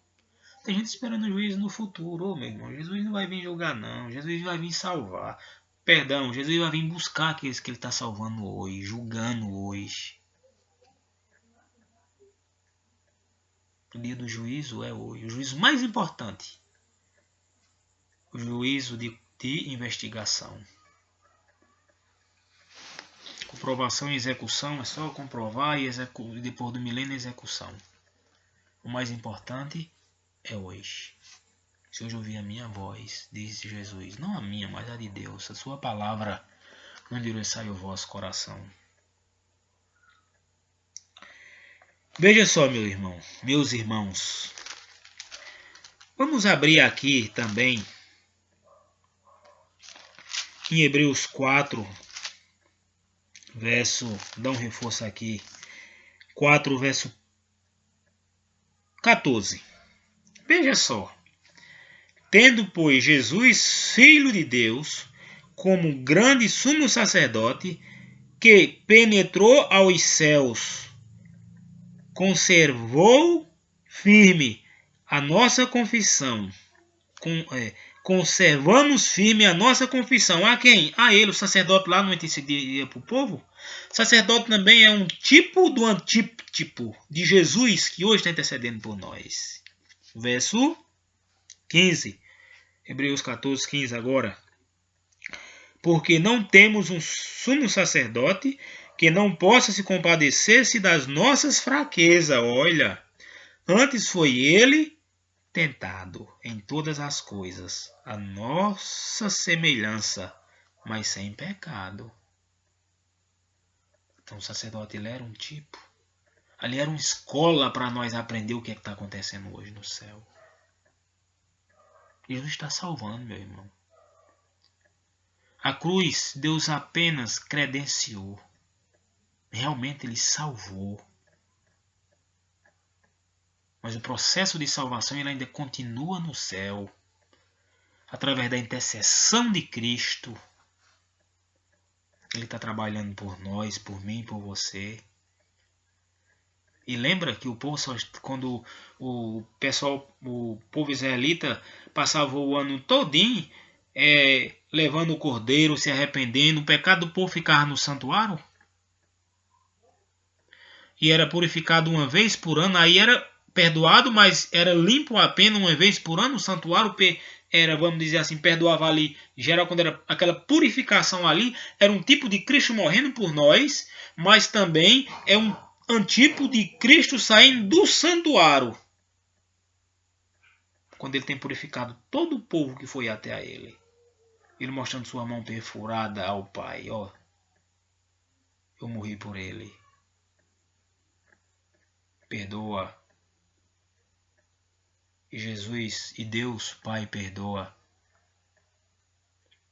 Tem gente esperando o juízo no futuro. Ô, meu irmão, Jesus não vai vir julgar, não. Jesus vai vir salvar. Perdão, Jesus vai vir buscar aqueles que ele está salvando hoje, julgando hoje. O dia do juízo é hoje. O juízo mais importante. O juízo de investigação. Comprovação e execução é só comprovar e depois do milênio execução. O mais importante é hoje. Se hoje ouvir a minha voz, diz Jesus, não a minha, mas a de Deus, a sua palavra, não endureçai o vosso coração. Veja só, meu irmão, meus irmãos. Vamos abrir aqui também em Hebreus 4, dá um reforço aqui, 4, verso 14. Veja só. Tendo, pois, Jesus, Filho de Deus, como grande sumo sacerdote, que penetrou aos céus, conservou firme a nossa confissão. Conservamos firme a nossa confissão. A quem? A ele, o sacerdote lá não intercedia para o povo? O sacerdote também é um tipo do antítipo de Jesus que hoje está intercedendo por nós. Verso 15. Hebreus 14, 15 agora. Porque não temos um sumo sacerdote que não possa se compadecer-se das nossas fraquezas. Olha, antes foi ele tentado em todas as coisas, a nossa semelhança, mas sem pecado. Então o sacerdote ele era um tipo. Ali era uma escola para nós aprender o que está acontecendo hoje no céu. Jesus está salvando, meu irmão. A cruz, Deus apenas credenciou. Realmente ele salvou. Mas o processo de salvação ele ainda continua no céu. Através da intercessão de Cristo. Ele está trabalhando por nós, por mim, por você. E lembra que o povo, quando o povo israelita passava o ano todinho levando o cordeiro, se arrependendo, o pecado do povo ficava no santuário. E era purificado uma vez por ano, aí era perdoado, mas era limpo apenas uma vez por ano. O santuário era, vamos dizer assim, perdoava ali, geral, quando era aquela purificação ali, era um tipo de Cristo morrendo por nós, mas também é um tipo de Cristo saindo do santuário, quando ele tem purificado todo o povo que foi até a ele. Ele mostrando sua mão perfurada ao Pai. Ó, eu morri por ele. Perdoa. E Jesus e Deus Pai perdoa.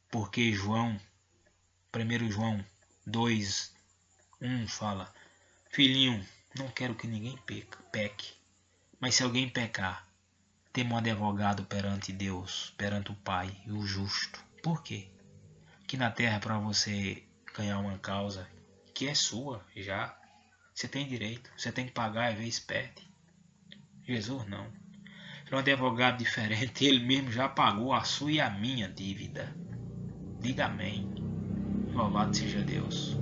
Porque João, 1 João 2, 1 fala: Filhinho, não quero que ninguém peque. Mas se alguém pecar, temos um advogado perante Deus, perante o Pai, e o justo. Por quê? Que na terra, para você ganhar uma causa que é sua já, você tem direito, você tem que pagar, às vezes perde. Jesus não. Ele é um advogado diferente, ele mesmo já pagou a sua e a minha dívida. Diga amém. Louvado seja Deus.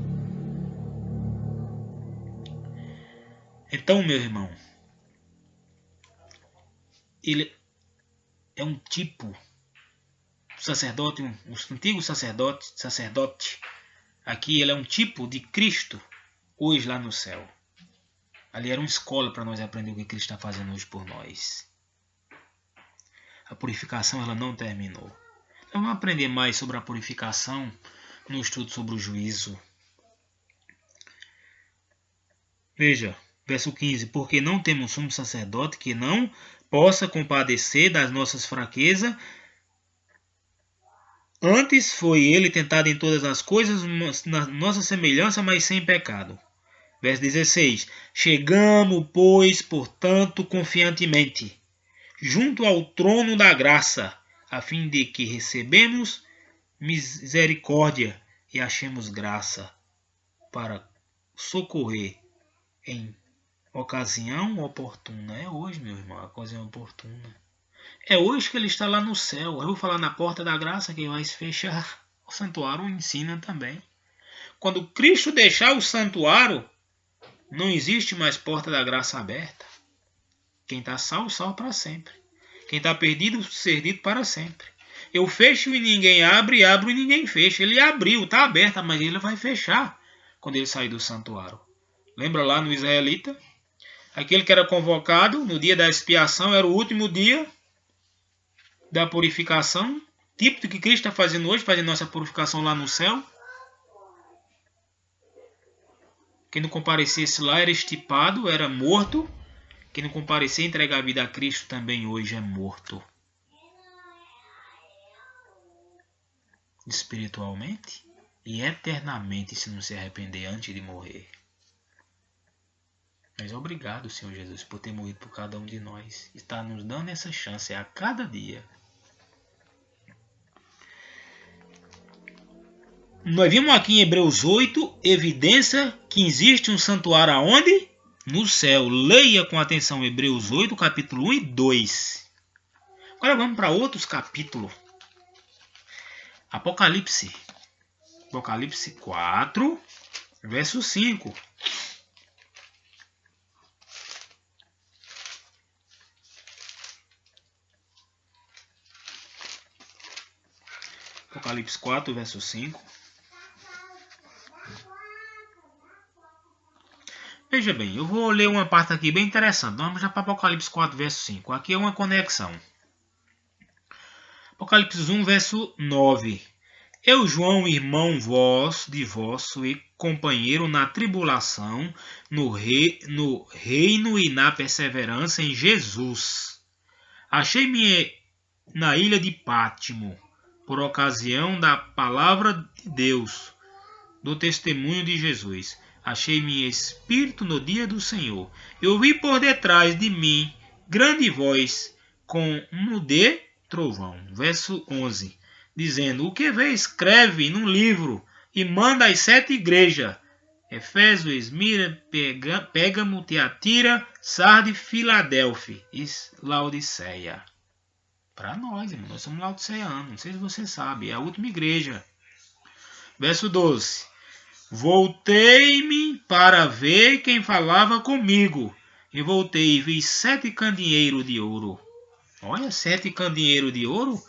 Então, meu irmão, ele é um tipo sacerdote, um antigo sacerdote. Aqui ele é um tipo de Cristo hoje lá no céu. Ali era uma escola para nós aprender o que Cristo está fazendo hoje por nós. A purificação ela não terminou. Então vamos aprender mais sobre a purificação no estudo sobre o juízo. Veja, verso 15. Porque não temos sumo sacerdote que não possa compadecer das nossas fraquezas. Antes foi ele tentado em todas as coisas, na nossa semelhança, mas sem pecado. Verso 16. Chegamos, pois, portanto, confiantemente, junto ao trono da graça, a fim de que recebemos misericórdia e achemos graça para socorrer em ocasião oportuna. É hoje, meu irmão, a ocasião oportuna. É hoje que ele está lá no céu. Eu vou falar na porta da graça que vai se fechar. O santuário ensina também. Quando Cristo deixar o santuário, não existe mais porta da graça aberta. Quem está salvo, salvo para sempre. Quem está perdido, perdido para sempre. Eu fecho e ninguém abre, abro e ninguém fecha. Ele abriu, está aberta, mas ele vai fechar quando ele sair do santuário. Lembra lá no israelita? Aquele que era convocado no dia da expiação era o último dia da purificação. Tipo do que Cristo está fazendo hoje, fazendo nossa purificação lá no céu. Quem não comparecesse lá era estipado, era morto. Quem não comparecer e entregar a vida a Cristo também hoje é morto. Espiritualmente e eternamente se não se arrepender antes de morrer. Mas obrigado, Senhor Jesus, por ter morrido por cada um de nós. Está nos dando essa chance a cada dia. Nós vimos aqui em Hebreus 8, evidência que existe um santuário aonde? No céu. Leia com atenção Hebreus 8, capítulo 1 e 2. Agora vamos para outros capítulos. Apocalipse 4, verso 5. Apocalipse 4, verso 5. Veja bem, eu vou ler uma parte aqui bem interessante. Vamos já para Apocalipse 4, verso 5. Aqui é uma conexão. Apocalipse 1, verso 9. Eu, João, irmão de vosso e companheiro na tribulação, no reino e na perseverança em Jesus. Achei-me na ilha de Pátimo, por ocasião da palavra de Deus, do testemunho de Jesus. Achei-me espírito no dia do Senhor. Eu ouvi por detrás de mim grande voz, como de trovão. Verso 11. Dizendo: o que vê, escreve num livro e manda às 7 igrejas: Éfeso, Esmira, Pérgamo, Tiatira, Sarde, Filadélfia e Laodiceia. Para nós, irmão, nós somos laodiceanos. Não sei se você sabe, é a última igreja. Verso 12. Voltei-me para ver quem falava comigo. E voltei e vi 7 candeeiros de ouro. Olha, 7 candeeiros de ouro.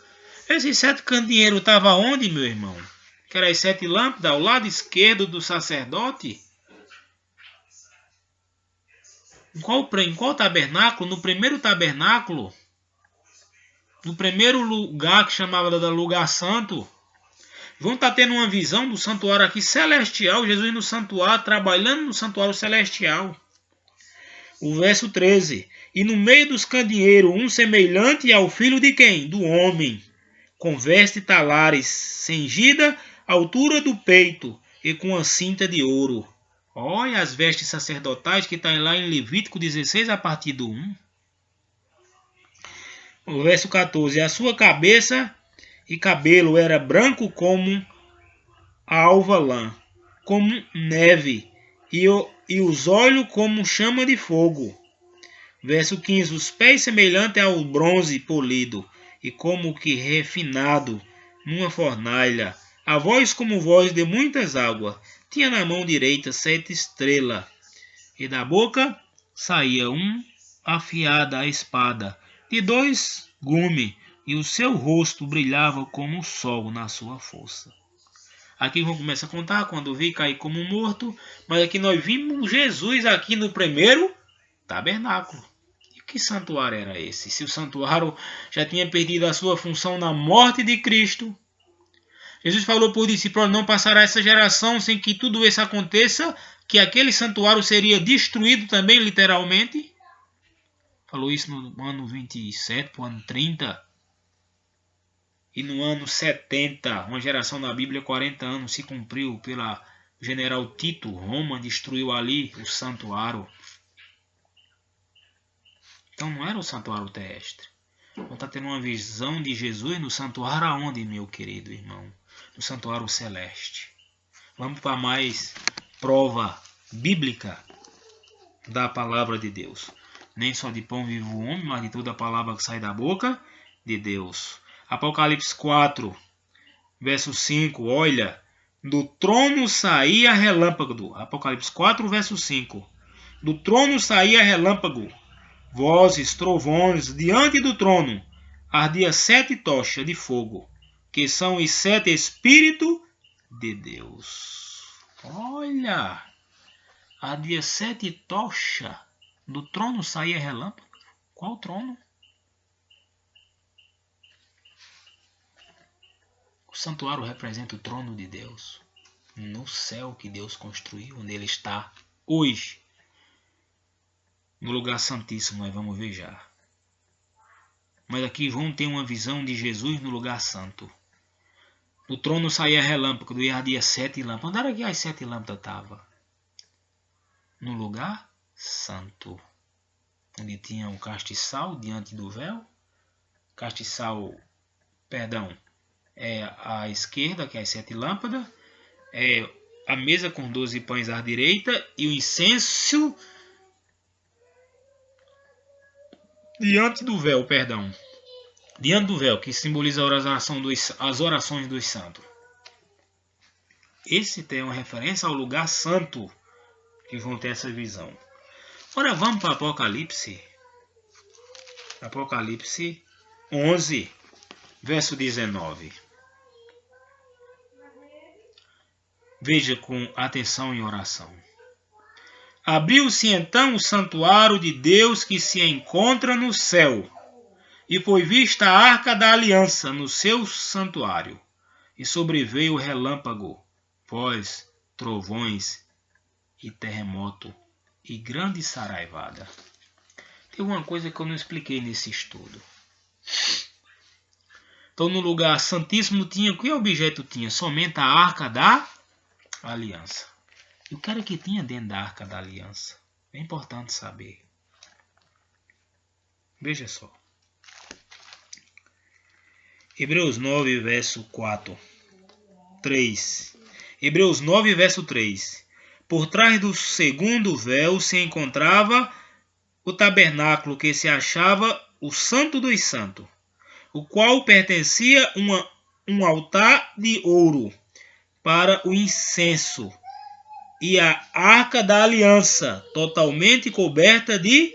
Esses 7 candeeiros estavam onde, meu irmão? Que eram as 7 lâmpadas ao lado esquerdo do sacerdote? Em qual tabernáculo? No primeiro tabernáculo. No primeiro lugar que chamava de lugar santo. Vão estar tendo uma visão do santuário aqui celestial. Jesus no santuário, trabalhando no santuário celestial. O verso 13. E no meio dos candeeiros, um semelhante ao filho de quem? Do homem, com veste talares, cingida à altura do peito e com a cinta de ouro. Olha as vestes sacerdotais que está lá em Levítico 16 a partir do 1. O verso 14. A sua cabeça e cabelo era branco como a alva lã, como neve, e os olhos como chama de fogo. Verso 15. Os pés semelhantes ao bronze polido, e como que refinado numa fornalha. A voz como voz de muitas águas. Tinha na mão direita 7 estrelas, e da boca saía afiada espada, de 2 gumes, e o seu rosto brilhava como o sol na sua força. Aqui vamos começar a contar quando vi cair como morto, mas aqui nós vimos Jesus aqui no primeiro tabernáculo. E que santuário era esse? Se o santuário já tinha perdido a sua função na morte de Cristo, Jesus falou por discípulos: não passará essa geração sem que tudo isso aconteça, que aquele santuário seria destruído também, literalmente. Falou isso no ano 27, para o ano 30. E no ano 70, uma geração da Bíblia, 40 anos, se cumpriu pela general Tito. Roma destruiu ali o santuário. Então não era o santuário terrestre. Então está tendo uma visão de Jesus no santuário aonde, meu querido irmão? No santuário celeste. Vamos para mais prova bíblica da palavra de Deus. Nem só de pão vive o homem, mas de toda a palavra que sai da boca de Deus. Apocalipse 4, verso 5. Olha, do trono saía relâmpago. Apocalipse 4, verso 5. Do trono saía relâmpago, vozes, trovões, diante do trono ardia 7 tochas de fogo, que são os 7 Espíritos de Deus. Olha, ardia 7 tochas, do trono saía relâmpago. Qual trono? O santuário representa o trono de Deus, no céu que Deus construiu, onde ele está hoje. No lugar santíssimo, nós vamos ver já. Mas aqui vão ter uma visão de Jesus no lugar santo. Do trono saía relâmpago e ardia 7 lâmpadas. Onde era que as 7 lâmpadas estavam? No lugar santo, onde tinha o castiçal diante do véu. Castiçal, perdão, é à esquerda, que é as 7 lâmpadas. É a mesa com 12 pães à direita e o incenso diante do véu, perdão. Diante do véu, que simboliza as orações dos santos. Esse tem uma referência ao lugar santo que vão ter essa visão. Agora vamos para Apocalipse. Apocalipse 11, verso 19. Veja com atenção e oração. Abriu-se então o santuário de Deus que se encontra no céu, e foi vista a arca da aliança no seu santuário, e sobreveio o relâmpago, voz, trovões e terremoto, e grande saraivada. Tem uma coisa que eu não expliquei nesse estudo. Então no lugar santíssimo tinha, que objeto tinha? Somente a arca da aliança. E o que era que tinha dentro da arca da aliança? É importante saber. Veja só. Hebreus 9, verso 4. 3. Hebreus 9, verso 3. Por trás do segundo véu se encontrava o tabernáculo que se achava o Santo dos Santos, o qual pertencia um altar de ouro para o incenso, e a arca da aliança, totalmente coberta de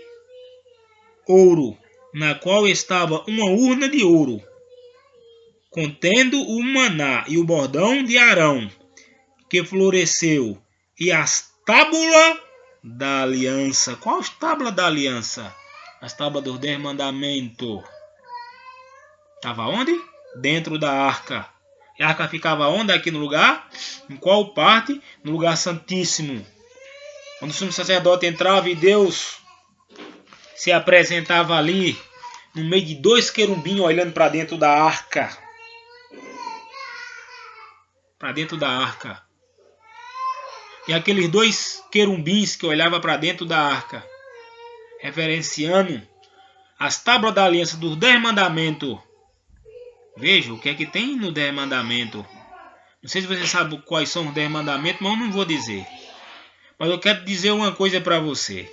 ouro, na qual estava uma urna de ouro, contendo o maná e o bordão de Arão, que floresceu, e as tábulas da aliança. Qual as tábulas da aliança? As tábulas dos 10 mandamentos. Estava onde? Dentro da arca. E a arca ficava onde? Aqui no lugar? Em qual parte? No lugar santíssimo. Quando o sumo sacerdote entrava e Deus se apresentava ali, no meio de 2 querubins olhando para dentro da arca. Para dentro da arca. E aqueles 2 querubins que olhavam para dentro da arca, reverenciando as tábuas da aliança dos 10 mandamentos. Veja o que é que tem no 10 mandamentos. Não sei se você sabe quais são os 10 mandamentos, mas eu não vou dizer. Mas eu quero dizer uma coisa para você.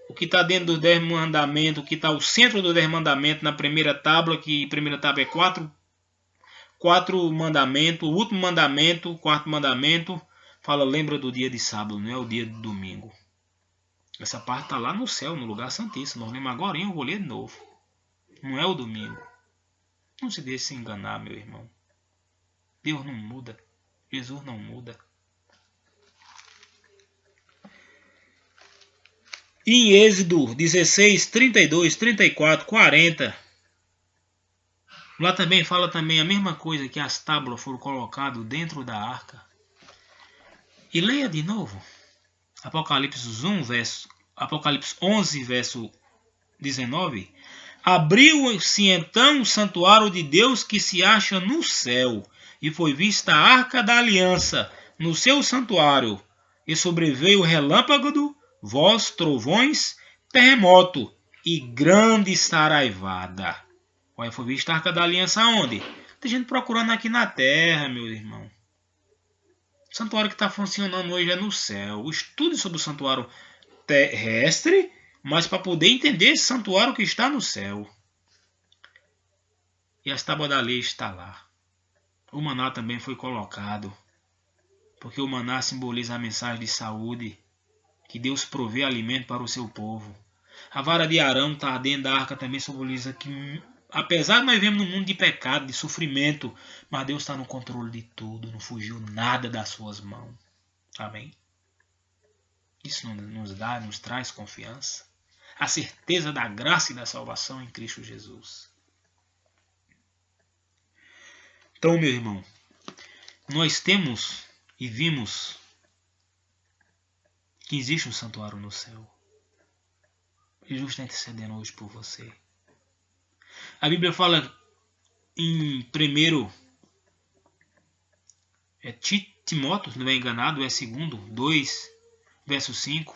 O que está dentro dos 10 mandamentos, o que está ao centro dos 10 mandamentos, na primeira tábua, que a primeira tábua é 4 mandamentos. O último mandamento, o 4º mandamento, fala, lembra do dia de sábado, não é o dia de domingo. Essa parte está lá no céu, no lugar santíssimo. Nós lemos agora, eu vou ler de novo. Não é o domingo. Não se deixe se enganar, meu irmão. Deus não muda. Jesus não muda. Em Êxodo 16, 32, 34, 40. Lá também fala também a mesma coisa, que as tábuas foram colocadas dentro da arca. E leia de novo. Apocalipse 11, verso 19. Abriu-se então o santuário de Deus que se acha no céu, e foi vista a arca da aliança no seu santuário, e sobreveio relâmpago, voz, trovões, terremoto e grande saraivada. Olha, foi vista a arca da aliança onde? Tem gente procurando aqui na terra, meu irmão. O santuário que está funcionando hoje é no céu. Estude sobre o santuário terrestre, mas para poder entender esse santuário que está no céu. E as tábuas da lei está lá. O maná também foi colocado, porque o maná simboliza a mensagem de saúde, que Deus provê alimento para o seu povo. A vara de Arão está dentro da arca, também simboliza que, apesar de nós vivemos num mundo de pecado, de sofrimento, mas Deus está no controle de tudo, não fugiu nada das suas mãos. Amém? Isso nos traz confiança, a certeza da graça e da salvação em Cristo Jesus. Então, meu irmão, nós temos e vimos que existe um santuário no céu. Jesus está intercedendo hoje por você. A Bíblia fala em 1 Timóteo, se não é enganado, é 2, verso 5.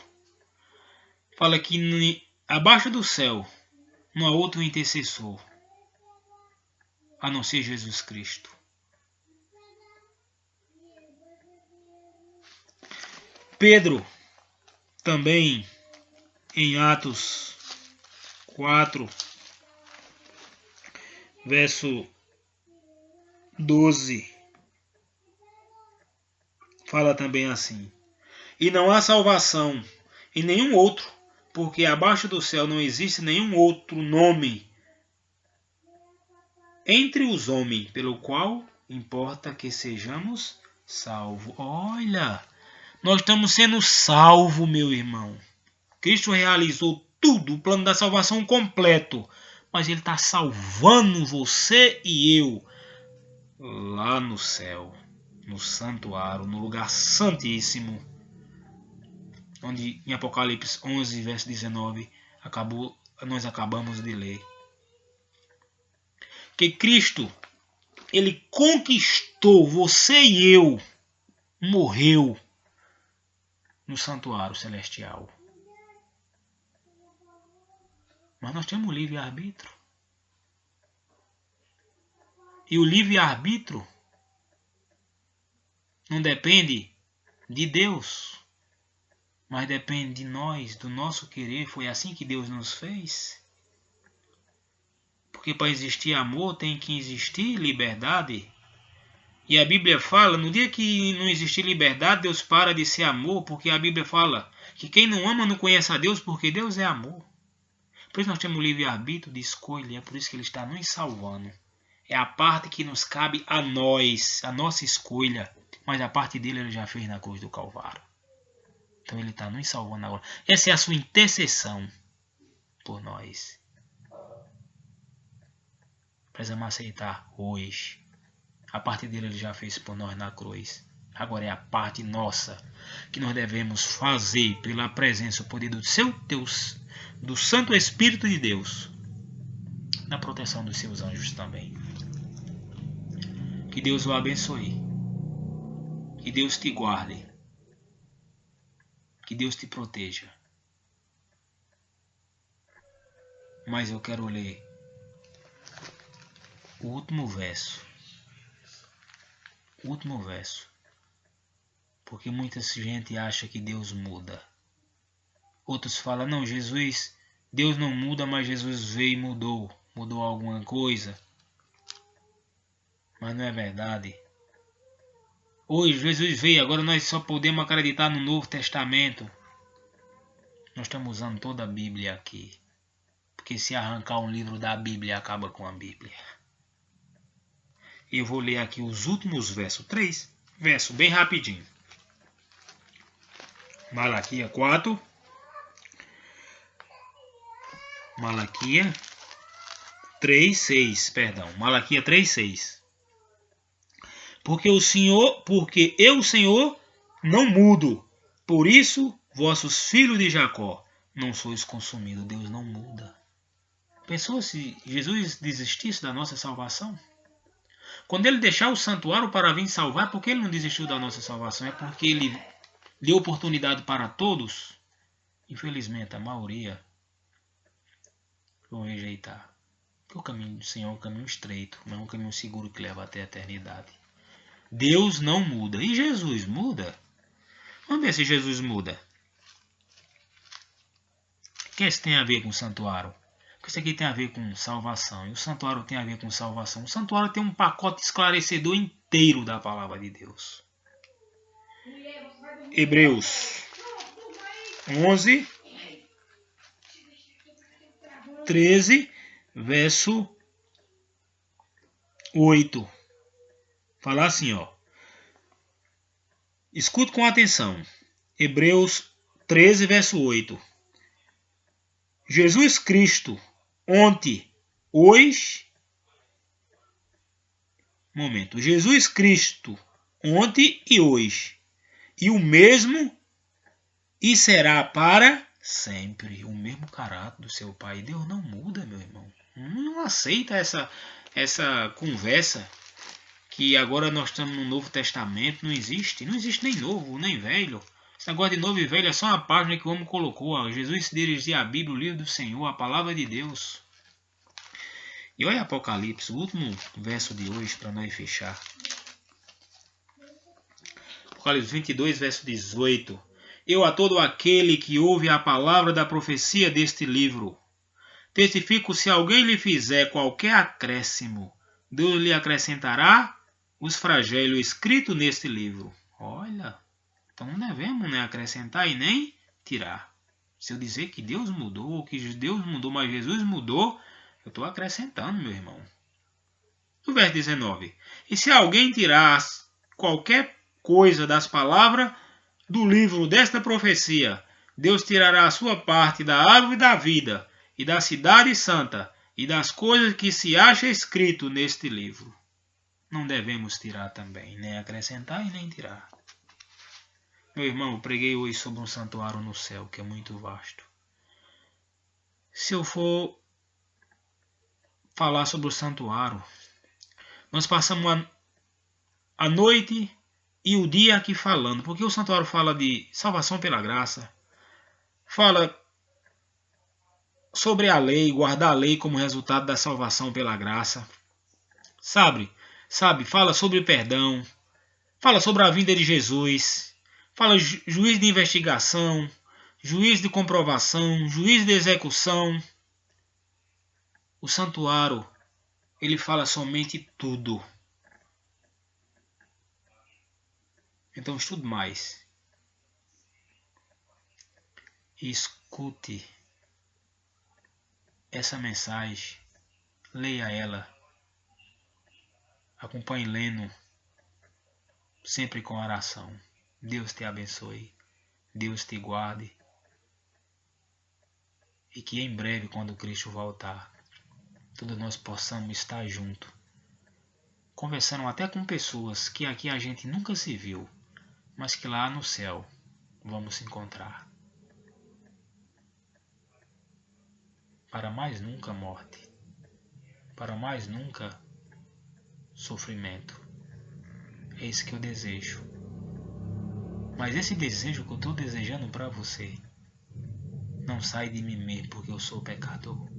Fala que abaixo do céu não há outro intercessor a não ser Jesus Cristo. Pedro, também em Atos 4, verso 12, fala também assim: e não há salvação em nenhum outro, porque abaixo do céu não existe nenhum outro nome entre os homens, pelo qual importa que sejamos salvos. Olha, nós estamos sendo salvos, meu irmão. Cristo realizou tudo, o plano da salvação completo, mas Ele está salvando você e eu lá no céu, no santuário, no lugar santíssimo, onde em Apocalipse 11, verso 19, nós acabamos de ler. Que Cristo, Ele conquistou você e eu, morreu no santuário celestial. Mas nós temos livre-arbítrio. E o livre-arbítrio não depende de Deus, mas depende de nós, do nosso querer. Foi assim que Deus nos fez. Porque para existir amor tem que existir liberdade. E a Bíblia fala, no dia que não existir liberdade, Deus para de ser amor, porque a Bíblia fala que quem não ama não conhece a Deus, porque Deus é amor. Por isso nós temos livre-arbítrio de escolha, é por isso que Ele está nos salvando. É a parte que nos cabe a nós, a nossa escolha, mas a parte dele Ele já fez na cruz do Calvário. Então Ele está nos salvando agora. Essa é a sua intercessão por nós. Precisamos aceitar hoje. A parte dele Ele já fez por nós na cruz. Agora é a parte nossa que nós devemos fazer pela presença, o poder do seu Deus, do Santo Espírito de Deus, na proteção dos seus anjos também. Que Deus o abençoe. Que Deus te guarde. Que Deus te proteja. Mas eu quero ler o último verso. O último verso. Porque muita gente acha que Deus muda. Outros falam, não, Jesus, Deus não muda, mas Jesus veio e mudou. Mudou alguma coisa. Mas não é verdade. Hoje Jesus veio, agora nós só podemos acreditar no Novo Testamento. Nós estamos usando toda a Bíblia aqui. Porque se arrancar um livro da Bíblia, acaba com a Bíblia. Eu vou ler aqui os últimos versos. 3 versos, bem rapidinho. Malaquias 4. Malaquias 3:6, perdão. Malaquias 3:6. Porque eu, Senhor, não mudo. Por isso, vossos filhos de Jacó, não sois consumidos. Deus não muda. Pensou se Jesus desistisse da nossa salvação? Quando ele deixar o santuário para vir salvar, por que ele não desistiu da nossa salvação? É porque ele deu oportunidade para todos. Infelizmente, a maioria vão rejeitar. Porque o caminho do Senhor é um caminho estreito, não é um caminho seguro que leva até a eternidade. Deus não muda. E Jesus muda? Vamos ver se Jesus muda. O que isso tem a ver com o santuário? Porque isso aqui tem a ver com salvação. E o santuário tem a ver com salvação. O santuário tem um pacote esclarecedor inteiro da palavra de Deus. Hebreus 11, 13, verso 8. Falar assim, ó. Escute com atenção. Hebreus 13, verso 8. Jesus Cristo, ontem, hoje... Jesus Cristo, ontem e hoje. E o mesmo e será para sempre. O mesmo caráter do seu Pai. Deus não muda, meu irmão. Não aceita essa conversa que agora nós estamos no Novo Testamento. Não existe. Não existe nem novo, nem velho. Esse negócio de novo e velho é só uma página que o homem colocou. Jesus se dirigia à Bíblia, o livro do Senhor, a palavra de Deus. E olha Apocalipse, o último verso de hoje para nós fechar. Apocalipse 22, verso 18. Eu a todo aquele que ouve a palavra da profecia deste livro, testifico, se alguém lhe fizer qualquer acréscimo, Deus lhe acrescentará os flagelos escritos neste livro. Olha, então não devemos acrescentar e nem tirar. Se eu dizer que Deus mudou, mas Jesus mudou, eu estou acrescentando, meu irmão. No verso 19. E se alguém tirar qualquer coisa das palavras do livro desta profecia, Deus tirará a sua parte da árvore da vida e da cidade santa e das coisas que se acha escrito neste livro. Não devemos tirar também, nem acrescentar e nem tirar. Meu irmão, eu preguei hoje sobre um santuário no céu, que é muito vasto. Se eu for falar sobre o santuário, nós passamos a noite e o dia aqui falando, porque o santuário fala de salvação pela graça, fala sobre a lei, guardar a lei como resultado da salvação pela graça, sabe, fala sobre perdão, fala sobre a vinda de Jesus, fala juiz de investigação, juiz de comprovação, juiz de execução. O santuário, ele fala somente tudo. Então estude mais. E escute essa mensagem. Leia ela. Acompanhe lendo. Sempre com oração. Deus te abençoe. Deus te guarde. E que em breve, quando Cristo voltar, todos nós possamos estar juntos. Conversando até com pessoas que aqui a gente nunca se viu, mas que lá no céu vamos se encontrar. Para mais nunca morte. Para mais nunca sofrimento. É isso que eu desejo. Mas esse desejo que eu estou desejando para você não sai de mim mesmo porque eu sou pecador.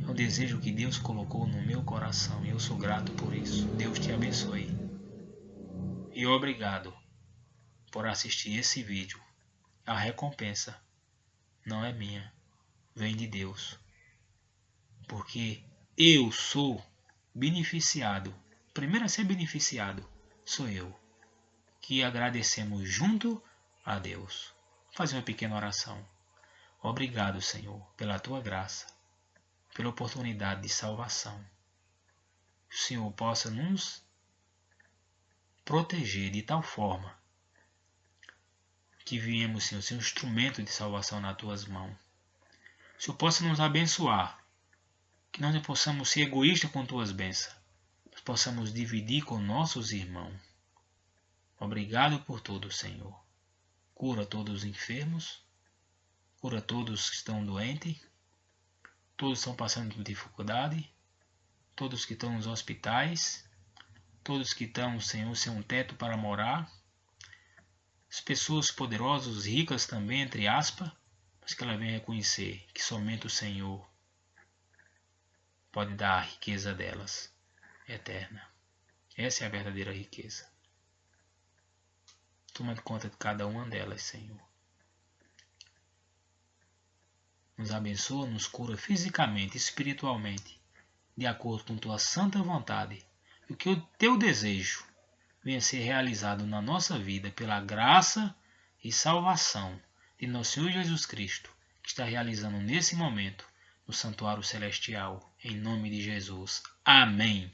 É um desejo que Deus colocou no meu coração e eu sou grato por isso. Deus te abençoe. E obrigado por assistir esse vídeo. A recompensa não é minha, vem de Deus. Porque eu sou beneficiado. Primeiro a ser beneficiado sou eu. Que agradecemos junto a Deus. Vou fazer uma pequena oração. Obrigado, Senhor, pela tua graça, pela oportunidade de salvação. Que o Senhor possa nos proteger de tal forma que viemos, Senhor, ser um instrumento de salvação nas tuas mãos. Que o Senhor possa nos abençoar, que nós não possamos ser egoístas com tuas bênçãos, nós possamos dividir com nossos irmãos. Obrigado por tudo, Senhor. Cura todos os enfermos, cura todos que estão doentes, todos estão passando por dificuldade, todos que estão nos hospitais, todos que estão, Senhor, sem um teto para morar, as pessoas poderosas, ricas também, entre aspas, mas que ela venha reconhecer que somente o Senhor pode dar a riqueza delas, eterna. Essa é a verdadeira riqueza. Toma conta de cada uma delas, Senhor. Nos abençoa, nos cura fisicamente, espiritualmente, de acordo com tua santa vontade. E que o teu desejo venha ser realizado na nossa vida pela graça e salvação de nosso Senhor Jesus Cristo, que está realizando nesse momento no santuário celestial, em nome de Jesus. Amém.